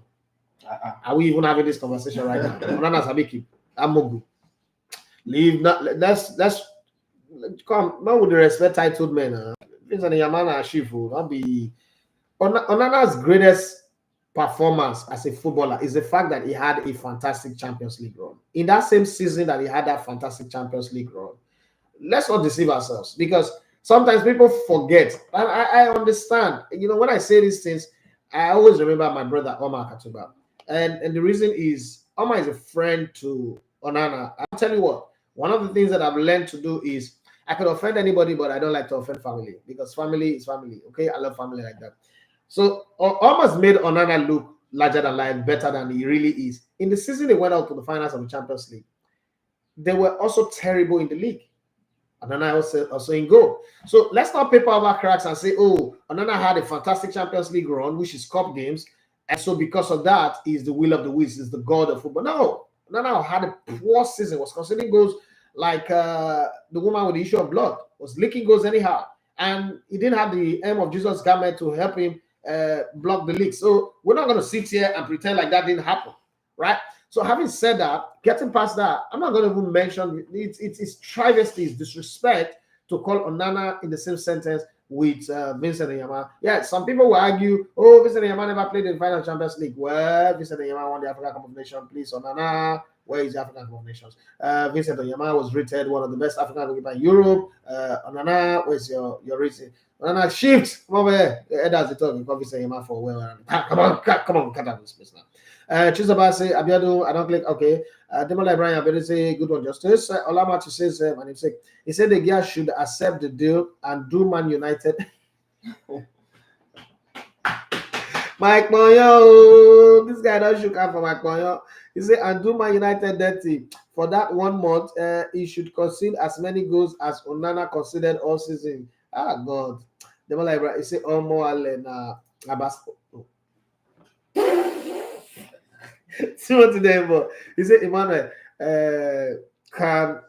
Are we even having this conversation right now? Onana Sabiki. Amogu. Leave not. Let's come. Not with the respect titled men. Weston Yama and Shifu. Not be. Onana's greatest performance as a footballer is the fact that he had a fantastic Champions League run. In that same season that he had that fantastic Champions League run, let's not deceive ourselves because sometimes people forget. And I understand. You know, when I say these things, I always remember my brother Omar Katuba. And the reason is Omar is a friend to Onana. I'll tell you what, one of the things that I've learned to do is I could offend anybody, but I don't like to offend family because family is family. Okay, I love family like that. So almost made Onana look larger than life, better than he really is. In the season they went out to the finals of the Champions League, they were also terrible in the league. Onana also in goal. So let's not paper over cracks and say, oh, Onana had a fantastic Champions League run, which is cup games, and so because of that, he's the will of the wisps, is the god of football. No, Onana had a poor season, was conceding goals like the woman with the issue of blood, was leaking goals anyhow, and he didn't have the aim of Jesus' garment to help him block the league. So we're not going to sit here and pretend like that didn't happen, right? So having said that, getting past that, I'm not going to even mention it's travesty, it's disrespect to call Onana in the same sentence with Vincent Nyama. Yeah, some people will argue, oh, Vincent Nyama never played in the final Champions League. Well, Vincent Nyama won the African Cup of Nations. Please, Onana, where is the African Cup of Nations? Vincent Nyama was rated one of the best African goalkeepers in Europe. Onana, where's your rating? Onana, shift, come over here. That's the talk. You call Vincent Nyama for well. Come on, cut out this place now. Chizaba say Abiadu, I don't click. Okay. Demola Ibrahim Abiadu say good one, Justice. Olamatu says, and he said the guy should accept the deal and do Man United. Mike Moyo, this guy don't shook up for Mike Moyo. He said, and do Man United dirty for that 1 month. He should concede as many goals as Onana conceded all season. Ah, God. Demola Ibrahim, he said, Omo Alena Abasco. Timothy Demo. He said, Emmanuel, can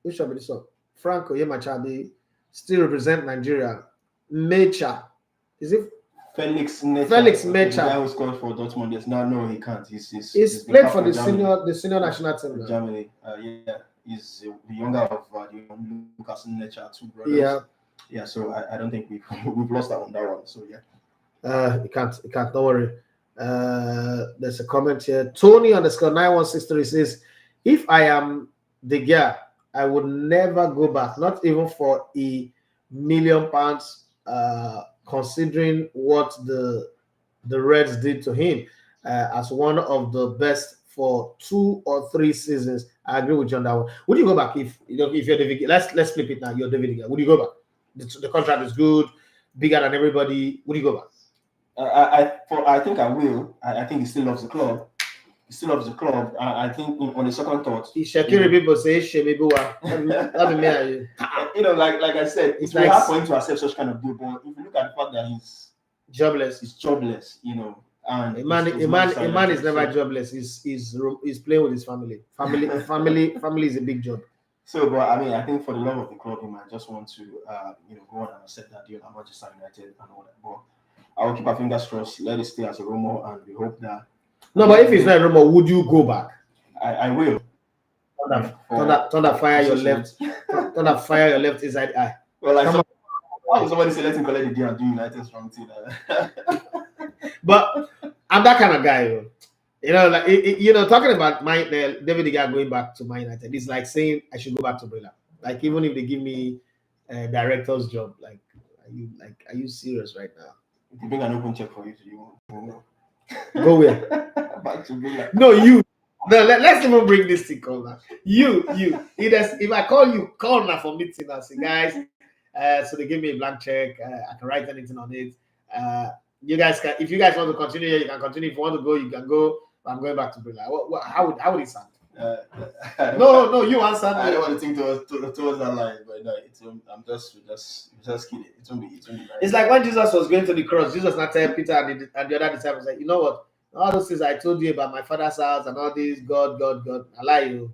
which shall be this one? Franco Yemachabi still represent Nigeria? Mecha. Is it Felix Mecha. Felix The Mecha. guy who scored for Dortmund. Yes, no, he can't. He's been played back for from the senior national team now. Germany. Yeah, he's the younger of the Lucas Mecha, two brothers. Yeah. Yeah, so I don't think we've lost that on that one. So yeah. You can't. Don't worry. There's a comment here. Tony _ 9163 says, if I am the guy, I would never go back, not even for £1 million, considering what the Reds did to him as one of the best for 2 or 3 seasons. I agree with you on that one. Would you go back if you're David? Let's flip it now. You're David again. Would you go back? The contract is good, bigger than everybody. Would you go back? I think I will. I think he still loves the club. He still loves the club. I think on the second thought, Shakiri people say Shemibuwa. You know, like I said, it's very hard for him to accept such kind of deal. But if you look at the fact that he's jobless, you know, and a man is never jobless. He's playing with his family. Family is a big job. So, but I mean, I think for the love of the club, he might just want to, go on and accept that deal at Manchester United and all that. But I will keep our fingers crossed. Let it stay as a rumor, and we hope that. No, but if it's not a rumor, would you go back? I will. Thunder fire your left. Thunder fire your left inside eye. Well, like somebody say, let him collect the deal and do United strong team. But I'm that kind of guy, you know. Like talking about David De Gea going back to Man United, it's like saying I should go back to Brilla. Like even if they give me a director's job, like are you serious right now? If you bring an open check for you, do you want? Go where? Back to Brilla. No, you. No, let's even bring this thing call now. You. If I call you, call now for meeting and say, guys. So they give me a blank check. I can write anything on it. You guys can, if you guys want to continue here, you can continue. If you want to go, you can go. I'm going back to Brilla. How would it sound? No, you answer. I don't want to think towards that line, but no, I'm just kidding. It won't be right. It's like when Jesus was going to the cross. Jesus not telling Peter and the other disciples, like, you know what? All those things I told you about my father's house and all this, God. I lie you.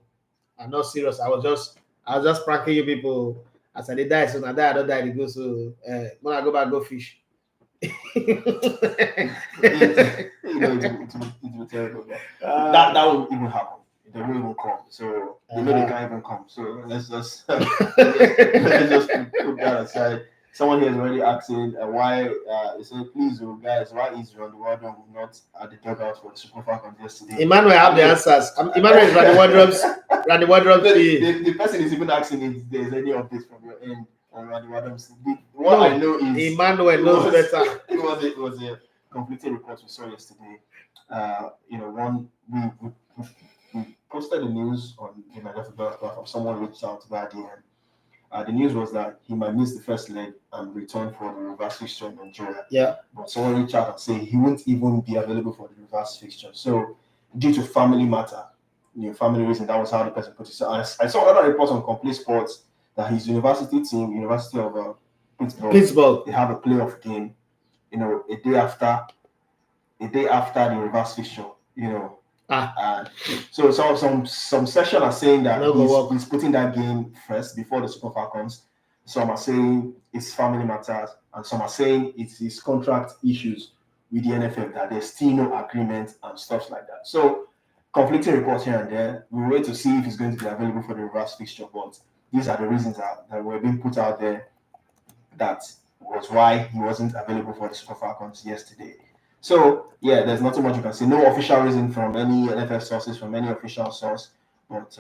I'm not serious. I was just pranking you people. As I die, so I die, I don't die. They go so when I go back, go fish. It will terrible. That won't even happen. They won't even come. So they know they can't even come. So let's just put that aside. Someone here is already asking why. They said, please, guys, why is Waldrum not at the dugout for the Super Falcons yesterday? Emmanuel have the answers. Emmanuel is Randy Waldrum. The person is even asking if there's any updates from your end on Randy Waldrum. What I know is Emmanuel knows better. It was a conflicting report we saw yesterday. One we posted the news on the Nigeria Football platform. Someone reached out via DM. The news was that he might miss the first leg and return for the reverse fixture in Nigeria. Yeah. But someone reached out and said he won't even be available for the reverse fixture. So, due to family matter, family reason, that was how the person put it. So, I saw another report on Complete Sports that his university team, University of Pittsburgh, they have a playoff game, a day after the reverse fixture, So some section are saying that he's putting that game first before the Super Falcons. Some are saying it's family matters, and some are saying it's his contract issues with the NFL, that there's still no agreement and stuff like that. So conflicting reports here and there. We wait to see if he's going to be available for the reverse fixture, but these are the reasons that were being put out there. That was why he wasn't available for the Super Falcons yesterday. So, yeah, there's not too much you can say. No official reason from any NFL sources, from any official source. But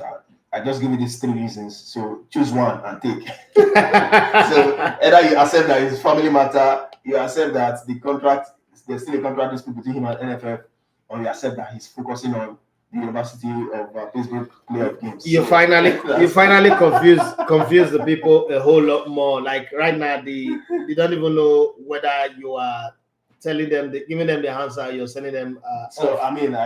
I just give you these 3 reasons. So, choose one and take. So, either you accept that it's family matter, you accept that there's still a contract dispute between him and NFL, or you accept that he's focusing on the University of Pittsburgh playoff games. You finally confuse the people a whole lot more. Like right now, they don't even know whether you are telling them, giving them the answer, you're sending them. I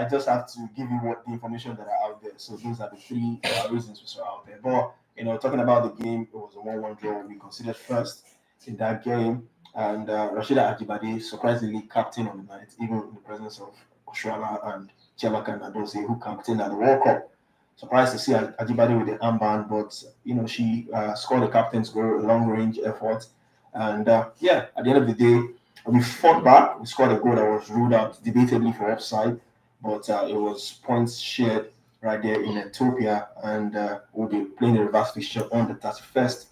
just have to give you what the information that are out there. So those are the 3 reasons we saw out there. But talking about the game, it was a 1-1 draw. We considered first in that game, and Rashida Ajibade surprisingly captain on the night, even in the presence of Oshuala and Chiamaka Nadozie, who campaigned at the World Cup. Surprised to see Ajibade with the armband, but she scored the captain's goal, a long-range effort, and yeah, at the end of the day, we fought back. We scored a goal that was ruled out debatably for offside, but it was points shared right there in Ethiopia, and we'll be playing the reverse fixture on the 31st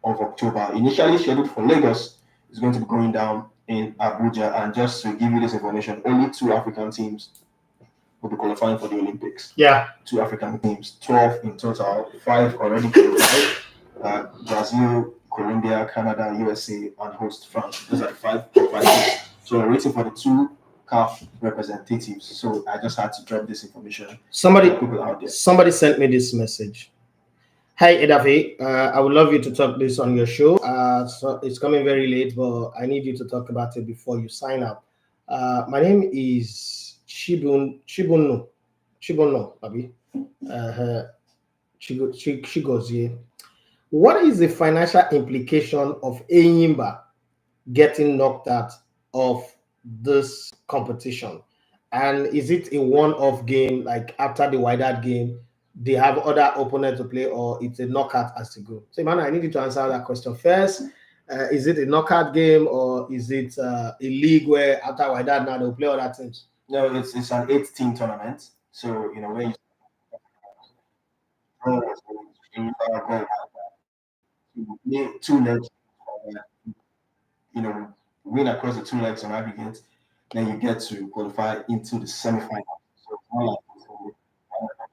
of October. Initially scheduled for Lagos, it's going to be going down in Abuja. And just to give you this information, only 2 African teams will be qualifying for the Olympics. Yeah. 2 African teams, 12 in total, 5 already qualified. Brazil, Colombia, Canada, USA, and host France. Those are the 5 qualified teams. So we're waiting for the 2 CAF representatives. So I just had to drop this information. People out there. Somebody sent me this message. Hi, Edafe. I would love you to talk this on your show. So it's coming very late, but I need you to talk about it before you sign up. My name is Chibuno, Abi. Chigozie. What is the financial implication of Enyimba getting knocked out of this competition? And is it a one-off game, like after the Wydad game, they have other opponents to play, or it's a knockout as to go? So, Emmanuel, I need you to answer that question first. Is it a knockout game, or is it a league where after Wydad now they'll play other teams? No, it's an 8-team tournament. So, where you play 2 legs, win across the 2 legs on aggregate, then you get to qualify into the semi-final. So it's more like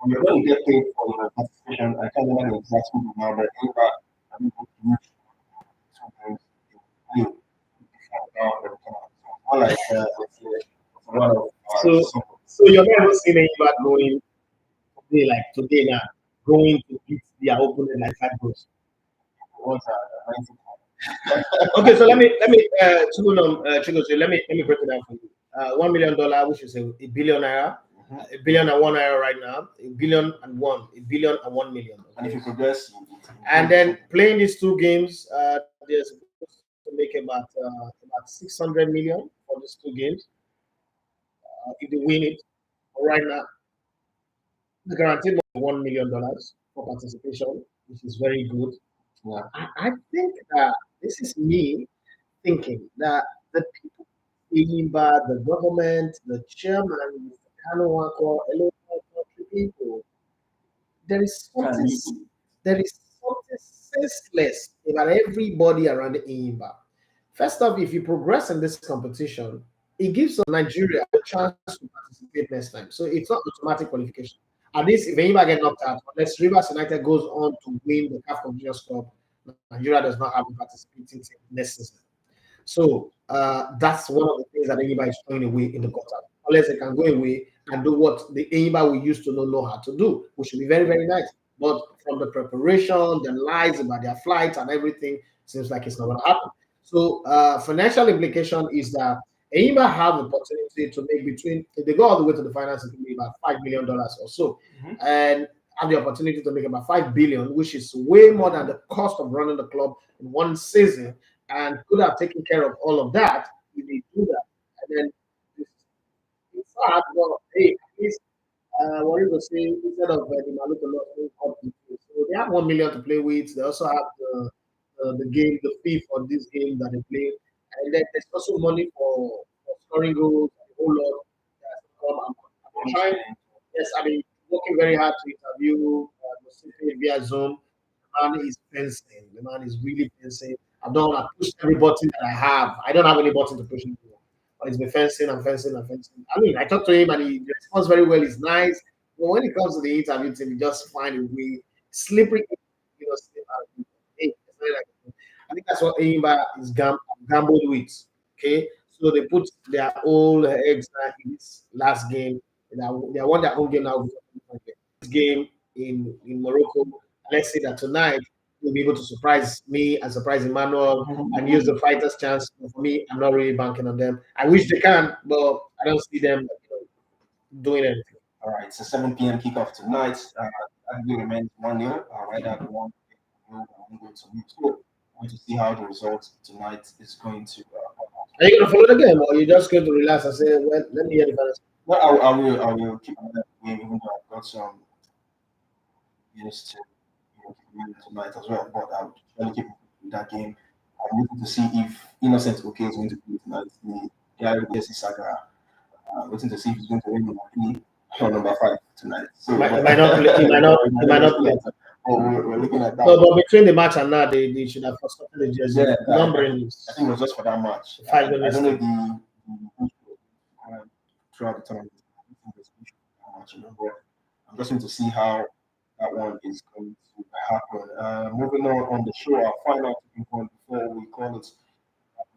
you're going to get paid for your participation. I can't remember the exact figure now, but I think so you're never seen anybody going today, like today now, going to beat their opponent like 5 goals. Okay, so let me break it down for you. $1 million, which is a billion naira, $1 billion naira right now, $1 billion and 1 million. Okay? And if you progress, and then playing these 2 games, they're supposed to make about 600 million for these 2 games. If they win it, right now, the guaranteed $1 million for participation, which is very good. Yeah. I think that this is me thinking that the people, the government, the chairman, the Kanawako, people, there is something senseless about everybody around the Imba. First off, if you progress in this competition, it gives Nigeria a chance to participate next time. So it's not automatic qualification. At least if Imba get knocked out, unless Rivers United goes on to win the CAF Confederations Cup, Nigeria does not have a participating team next season. So that's one of the things that Imba is throwing away in the quarter. Unless they can go away and do what the Imba we used to know how to do, which would be very, very nice. But from the preparation, the lies about their flights and everything, seems like it's not going to happen. So financial implication is that Imba have the opportunity to make between, if they go all the way to the finals, it will be about $5 million or so. And have the opportunity to make about 5 billion, which is way more than the cost of running the club in one season, and could have taken care of all of that if they do that. And then it's hard, well, hey, at least what you say, instead of the Maluka lot, so they have 1 million to play with. They also have the game, the fee for this game that they play, and then there's also money for scoring goals, a whole lot. I'm trying. Yes, I mean, working very hard to interview via Zoom. The man is fencing. The man is really fencing. I've done. I pushed every button that I have. I don't have any button to push anymore. But he's been fencing and fencing and fencing. I mean, I talked to him and he responds very well. He's nice. But when it comes to the interview team, he just find a way, slippery, slip out. Hey, I think that's what Aimba is gambled with. Okay, so they put their whole eggs in this last game. They won their own game now. This game in Morocco. Let's say that tonight they'll be able to surprise me and surprise Emmanuel and use the fighters' chance. For me, I'm not really banking on them. I wish they can, but I don't see them doing anything. All right, it's a 7 p.m. kickoff tonight. It remains 1-0. Right at 1. So want to see how the result tonight is going to. Are you going to follow the game, or you just going to relax and say, "Well, let me hear the balance"? Well, I will keep an eye on the game, even though I've got some games to keep an eye on tonight as well. But I'll try to keep that game. I'm waiting to see if Innocent OK is going to play tonight. The guy with the SC Saga. Waiting to see if he's going to win or number 5 tonight. So, He might not play. He might not. He might not play. We're looking at that. No, but between the match and now, they should have constructed the jersey. Yeah, The numbering is I think it was just for that match. 5 I minutes. don't know throughout the tournament. But I'm just going to see how that one is going to happen. Moving on the show, our final talking point before we call it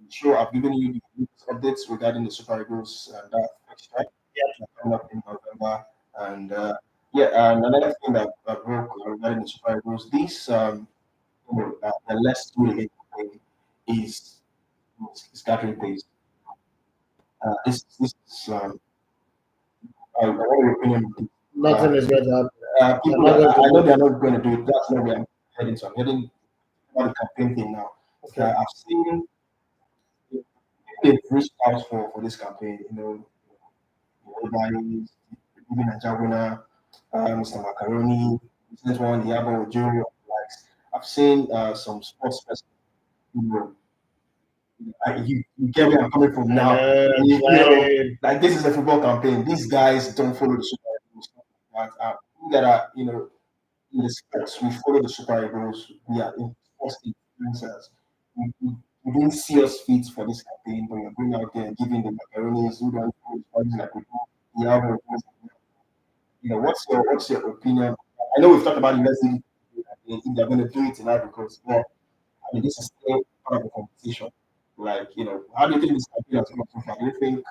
the show. I've given you the updates regarding the Super Eagles and that fixture coming up in November. And and another thing that broke regarding the Super Eagles, this the less really is gathering pace. This is I want your opinion. Nothing is going to happen. People, I know they're not going to do it. That's not where I'm heading to. I'm heading about the campaign thing now. Okay. I've seen they've reached out for this campaign. Everybody, even Ajabuna, Mr. Macaroni, this one, Yabo Joe. I've seen some sports person, you know, you get where I'm coming from now. Like this is a football campaign. These guys don't follow the Super Eagles. We that are, in the sports, we follow the Super Eagles. We are in sports influencers. We didn't see us fit for this campaign, but you're going out there and giving the macaronis, who don't follow like we do. What's your opinion? I know we've talked about investing if they're going to do it tonight because this is still part of the competition. Like, how do you think this campaign has come so far? Do you think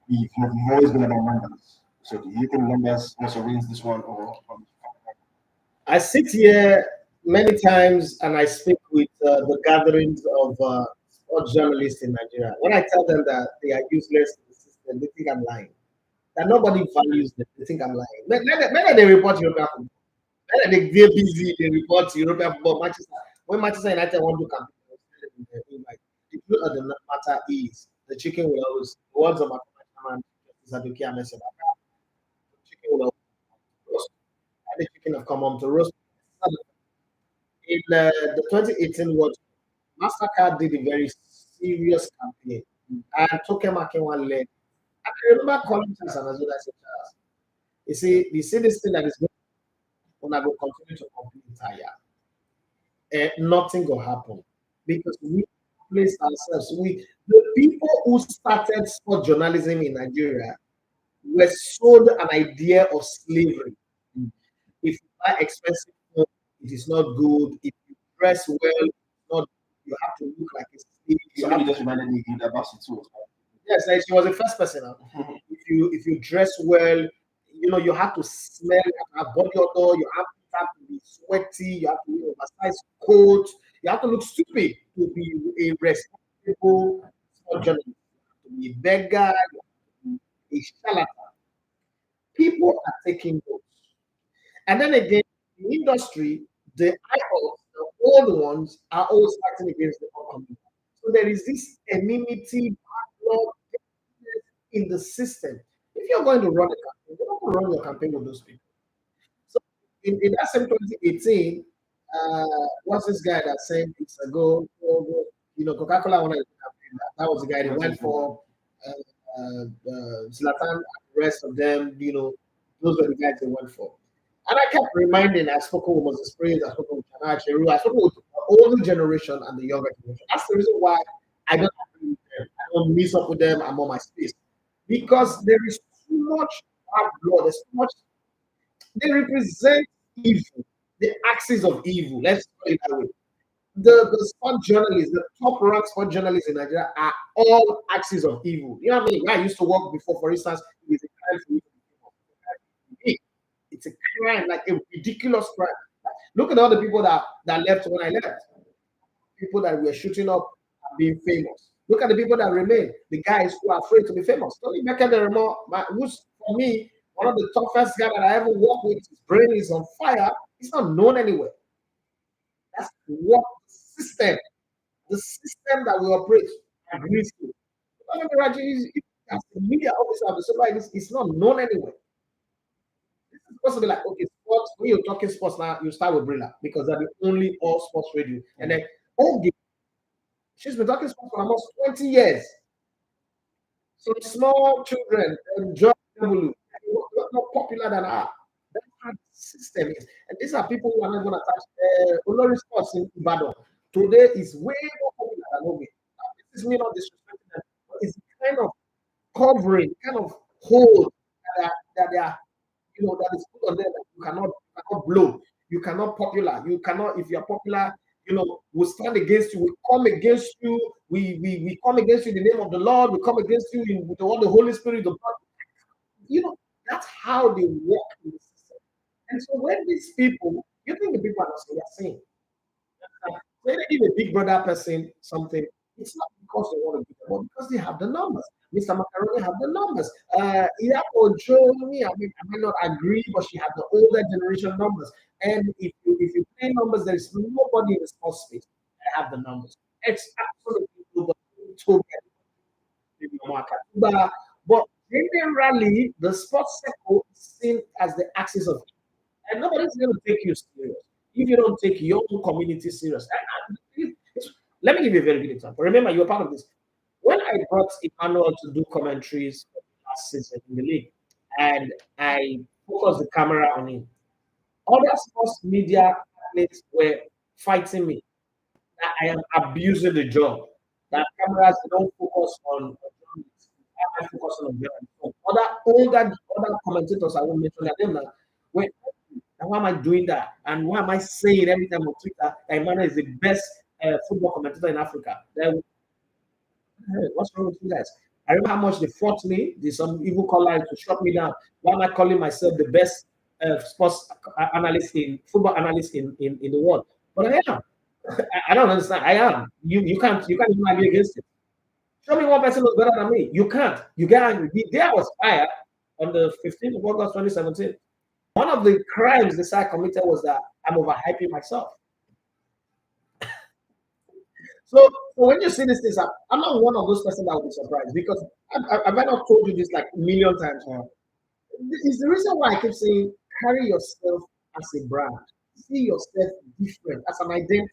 we've always been about numbers? So do you think numbers also wins this one or I sit here many times and I speak with the gatherings of sports journalists in Nigeria. When I tell them that they are useless in the system, they think I'm lying. That nobody values them, they think I'm lying. When they report European football, when they're busy, they report European football. When Manchester United want to campaign, like the truth of the matter is the chicken will always, the words of my chairman, Zaduki Amese, the chicken will always roast. And the chicken have come home to roast. In the 2018 World Cup, MasterCard did a very serious campaign and Toke Makinwa led. I remember calling to San Antonio as a child. You see this thing that is going on, I will continue to compete entire. Nothing will happen because we place ourselves. The people who started sport journalism in Nigeria were sold an idea of slavery. If you buy expensive food, it is not good. If you dress well, it's not. You have to look like a slave. somebody just reminded me of that Bassett too? Yes, she was the first person. If you dress well, you have to smell, you have to have body odor, you have to be sweaty, you have to wear oversized coat, you have to look stupid to be a responsible sport journalist. You have to be a beggar, you have to be a charlatan. People are taking notes. And then again, the industry, the idols, the old ones are always fighting against the upcoming. So there is this enmity, backlog in the system. If you're going to run a campaign, you're not going to run your campaign with those people. So in that same 2018, what's this guy that said it's a go, Coca-Cola wanted to campaign that. That was the guy that went for Zlatan and the rest of them, those were the guys they went for. And I kept reminding, I spoke with Moses Praise, I spoke with Chanacheru, I spoke with the older generation and the younger generation. That's the reason why I don't agree with them. I don't mix up with them, I'm on my space. Because there is too much bad blood, there's too much, they represent evil, the axis of evil. Let's put it that way. The sport journalists, the top ranked sport journalists in Nigeria are all axes of evil. You know what I mean? I used to work before, for instance, it's a crime for me to be famous. It's a crime, like a ridiculous crime. Look at all the people that left when I left. People that were shooting up and being famous. Look at the people that remain. The guys who are afraid to be famous. Tony Becker, who's for me one of the toughest guys that I ever worked with. His brain is on fire. He's not known anywhere. That's what the system that we operate agrees to. as a media officer of the Super Eagles, it's not known anywhere. It's supposed to be like, okay, sports, when you're talking sports now, you start with Brilla because they're the only all sports radio. And then, okay, she's been talking sports for almost 20 years. Some small children enjoy W, not popular than her. That's how the system is. And these are people who are not going to touch Olori Sports in Ibadan. Today is way more popular than Obi. This is me not disrespecting them, but it's kind of covering, kind of hold that they are, that is put on them that you cannot blow. You cannot popular. You cannot, if you are popular, we stand against you. We come against you. We come against you in the name of the Lord. We come against you with all the Holy Spirit. That's how they work in the system. And so when these people, you think the people are not saying they're saying. When they give a big brother person something, it's not because they want to give them, but because they have the numbers. Mr. Macaroni have the numbers. Iyapo Jomi, I might not agree, but she had the older generation numbers. And if you play numbers, there is nobody in the sports space that have the numbers. It's absolutely nobody. But generally, the sports circle is seen as the axis of, and nobody's going to take you serious if you don't take your own community serious. Let me give you a very good example. Remember, you were part of this. When I brought Emmanuel to do commentaries last season in the league, and I focused the camera on him, other sports media outlets were fighting me that I am abusing the job. That cameras don't focus on journalists. I focus on journalists. So other commentators, I won't mention their name now. Wait, why am I doing that? And why am I saying every time on Twitter that Emmanuel is the best football commentator in Africa? What's wrong with you guys? I remember how much they fought me. There's some evil caller to shut me down. Why am I calling myself the best sports analyst football analyst in the world? But I am. I don't understand. I am. You can't even argue against it. Show me one person who's better than me. You can't. You get angry. The day I was fired on the 15th of August 2017, one of the crimes the side committed was that I'm overhyping myself. So when you see these things, I'm not one of those persons that will be surprised because I've not told you this like a million times now. It's the reason why I keep saying carry yourself as a brand. See yourself different as an identity.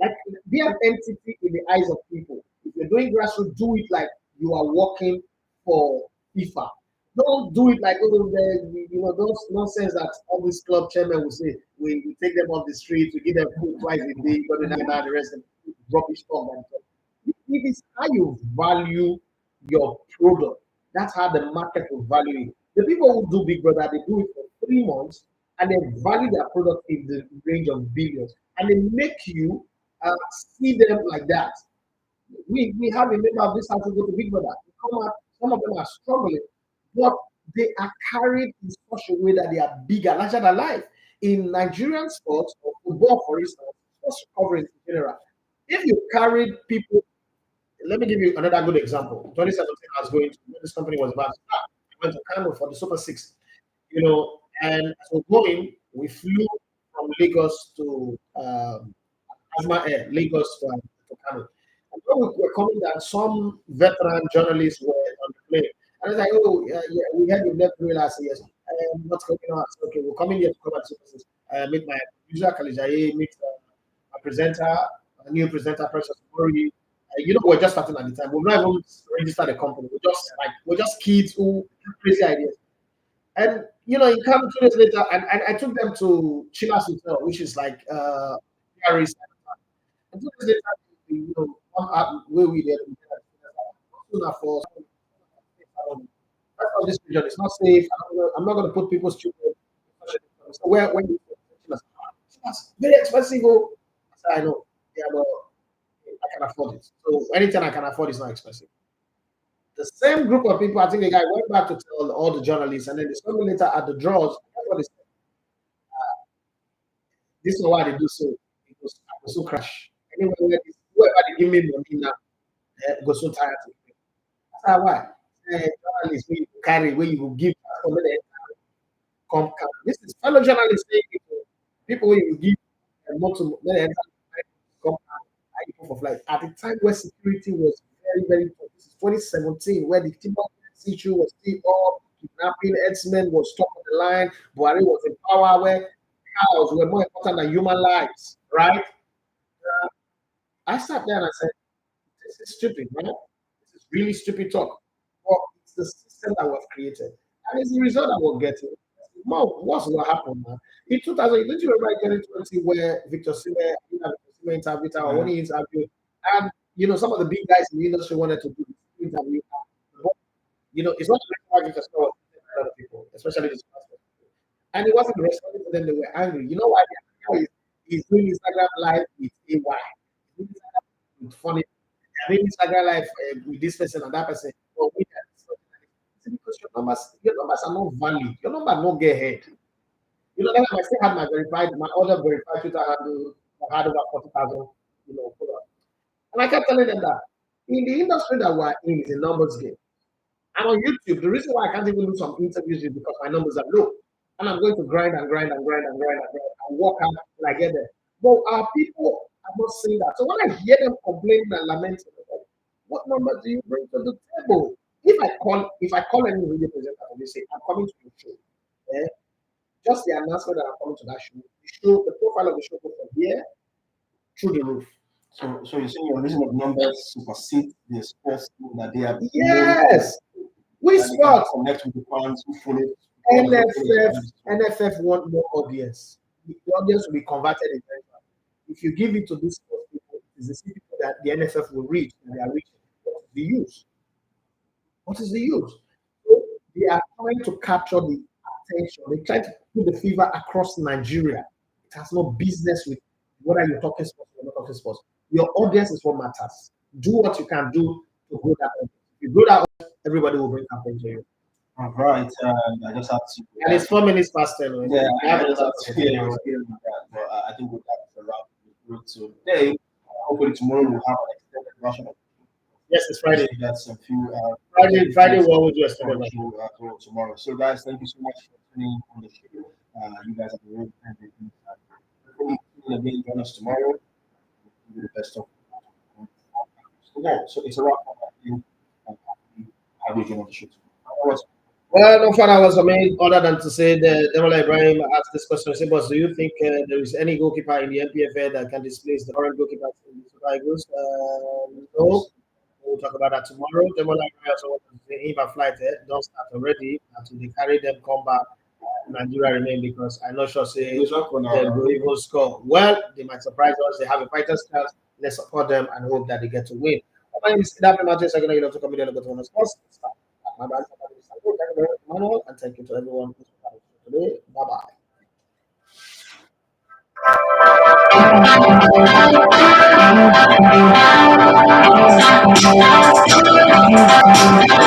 Like be an entity in the eyes of people. If you're doing grassroots, do it like you are working for FIFA. Don't do it like those nonsense that all these club chairmen will say. We take them off the street, we give them food twice a day, but then the rest of them rubbish stuff. It is how you value your product. That's how the market will value it. The people who do Big Brother, they do it for 3 months and they value their product in the range of billions, and they make you see them like that. We have a member of this house to go to Big Brother. Some of them are struggling, but they are carried in such a way that they are bigger, larger than life. In Nigerian sports or football, for instance, sports covering in general, if you carried people, let me give you another good example. 2017, I was going to, this company was about to start. I went to Kano for the Super Six, and so going, we flew from Lagos to Asma Air, Lagos to Kano. And when we were coming down, some veteran journalists were on the plane. And I was like, yeah, we had you left realize yes. What's going on? So, okay, we're coming here to cover the Super Six. Meet my producer, Kalijaye, meet my presenter, a new presenter, Precious Mori. We're just starting at the time. We've not even registered a company. We're just kids who have crazy ideas. And you come 2 days later, and I took them to Chilas Hotel, which is like Paris. And 2 days later, where we did, for that's how this region is not safe. I'm not going to put people's children. So when you very expensive, I know. Yeah, but I can afford it. So anything I can afford is not expensive. The same group of people, I think the guy went back to tell all the journalists, and then they saw me later at the draws. That's what they said. This is why they do so. Because I was so crash. Anyway, whoever they give me money now, go so tired. That's why. Journalists, where you carry, where you will give come. This is fellow journalists saying people where you give not to come for flight. At the time where security was very, very, this is 2017, where the Timor issue was still up, kidnapping, herdsmen was top of the line, Buhari was in power, where cows were more important than human lives, right? I sat there and I said, this is stupid, right? This is really stupid talk. But it's the system that was created. And it's the result that we're getting. What's what happened, man? In 2000, don't you remember in 2020 where Victor Sime interviewed her, or when he interviewed, and some of the big guys in the industry wanted to do this interview. But, it's not like Victor Sime was a lot of people, especially this past people. And he wasn't responding to them, they were angry. You know why? He's doing Instagram live with AY. He's doing Instagram with funny. They're doing Instagram live with this person and that person. But we because your numbers are not valid. Your number not get ahead. Then I still had my other verified Twitter handle. I had over 40,000, followers. And I kept telling them that in the industry that we're in is a numbers game. And on YouTube, the reason why I can't even do some interviews is because my numbers are low. And I'm going to grind and work out till I get there. But our people are not saying that. So when I hear them complaining and lamenting, what number do you bring to the table? If I call any radio presenter and they say, I'm coming to your show, just the announcement that I'm coming to that show, the profile of the show goes from here through the roof. So you're saying your reason of numbers supersede the sports that they have. Yes, we sport. Connect with the fans who follow. NFF want more audience. The audience will be converted eventually. If you give it to these sports people, it is the same people that the NFF will reach, and they are reaching. What is the use? What is the use? So they are trying to capture the attention. They try to put the fever across Nigeria. It has no business with whether you're talking sports or not talking sports. Your audience is what matters. Do what you can do to grow that audience. If you grow that audience, everybody will bring attention to you. All right. I just have to. And it's 4 minutes past 10. Yeah, I just have to hear that. But I think we'll have to wrap it today. Hopefully tomorrow we'll have an extended version of. Yes, it's Friday. That's a few. Friday, what would you expect tomorrow? So, guys, thank you so much for tuning on the show. You guys have a really good again. Join us tomorrow. We'll do the best of. So it's a wrap up. How we get on the show tomorrow. Well, no further was for me other than to say that Demola Ibrahim asked this question. Say, boss, do you think there is any goalkeeper in the MPFA that can displace the current goalkeeper in the Super Eagles? No. We'll talk about that tomorrow. Demola Ibrahim also wants to say, if a flight don't start already until they carry them come back. Nigeria remain because I'm not sure say they will even score. Well, they might surprise us. They have a fighter's chance. Let's support them and hope that they get to win. My name is David Martin. Second, you love to come in and go to one of sports. My bad. Thank you very much, Manuel, and thank you to everyone who's today. Bye bye.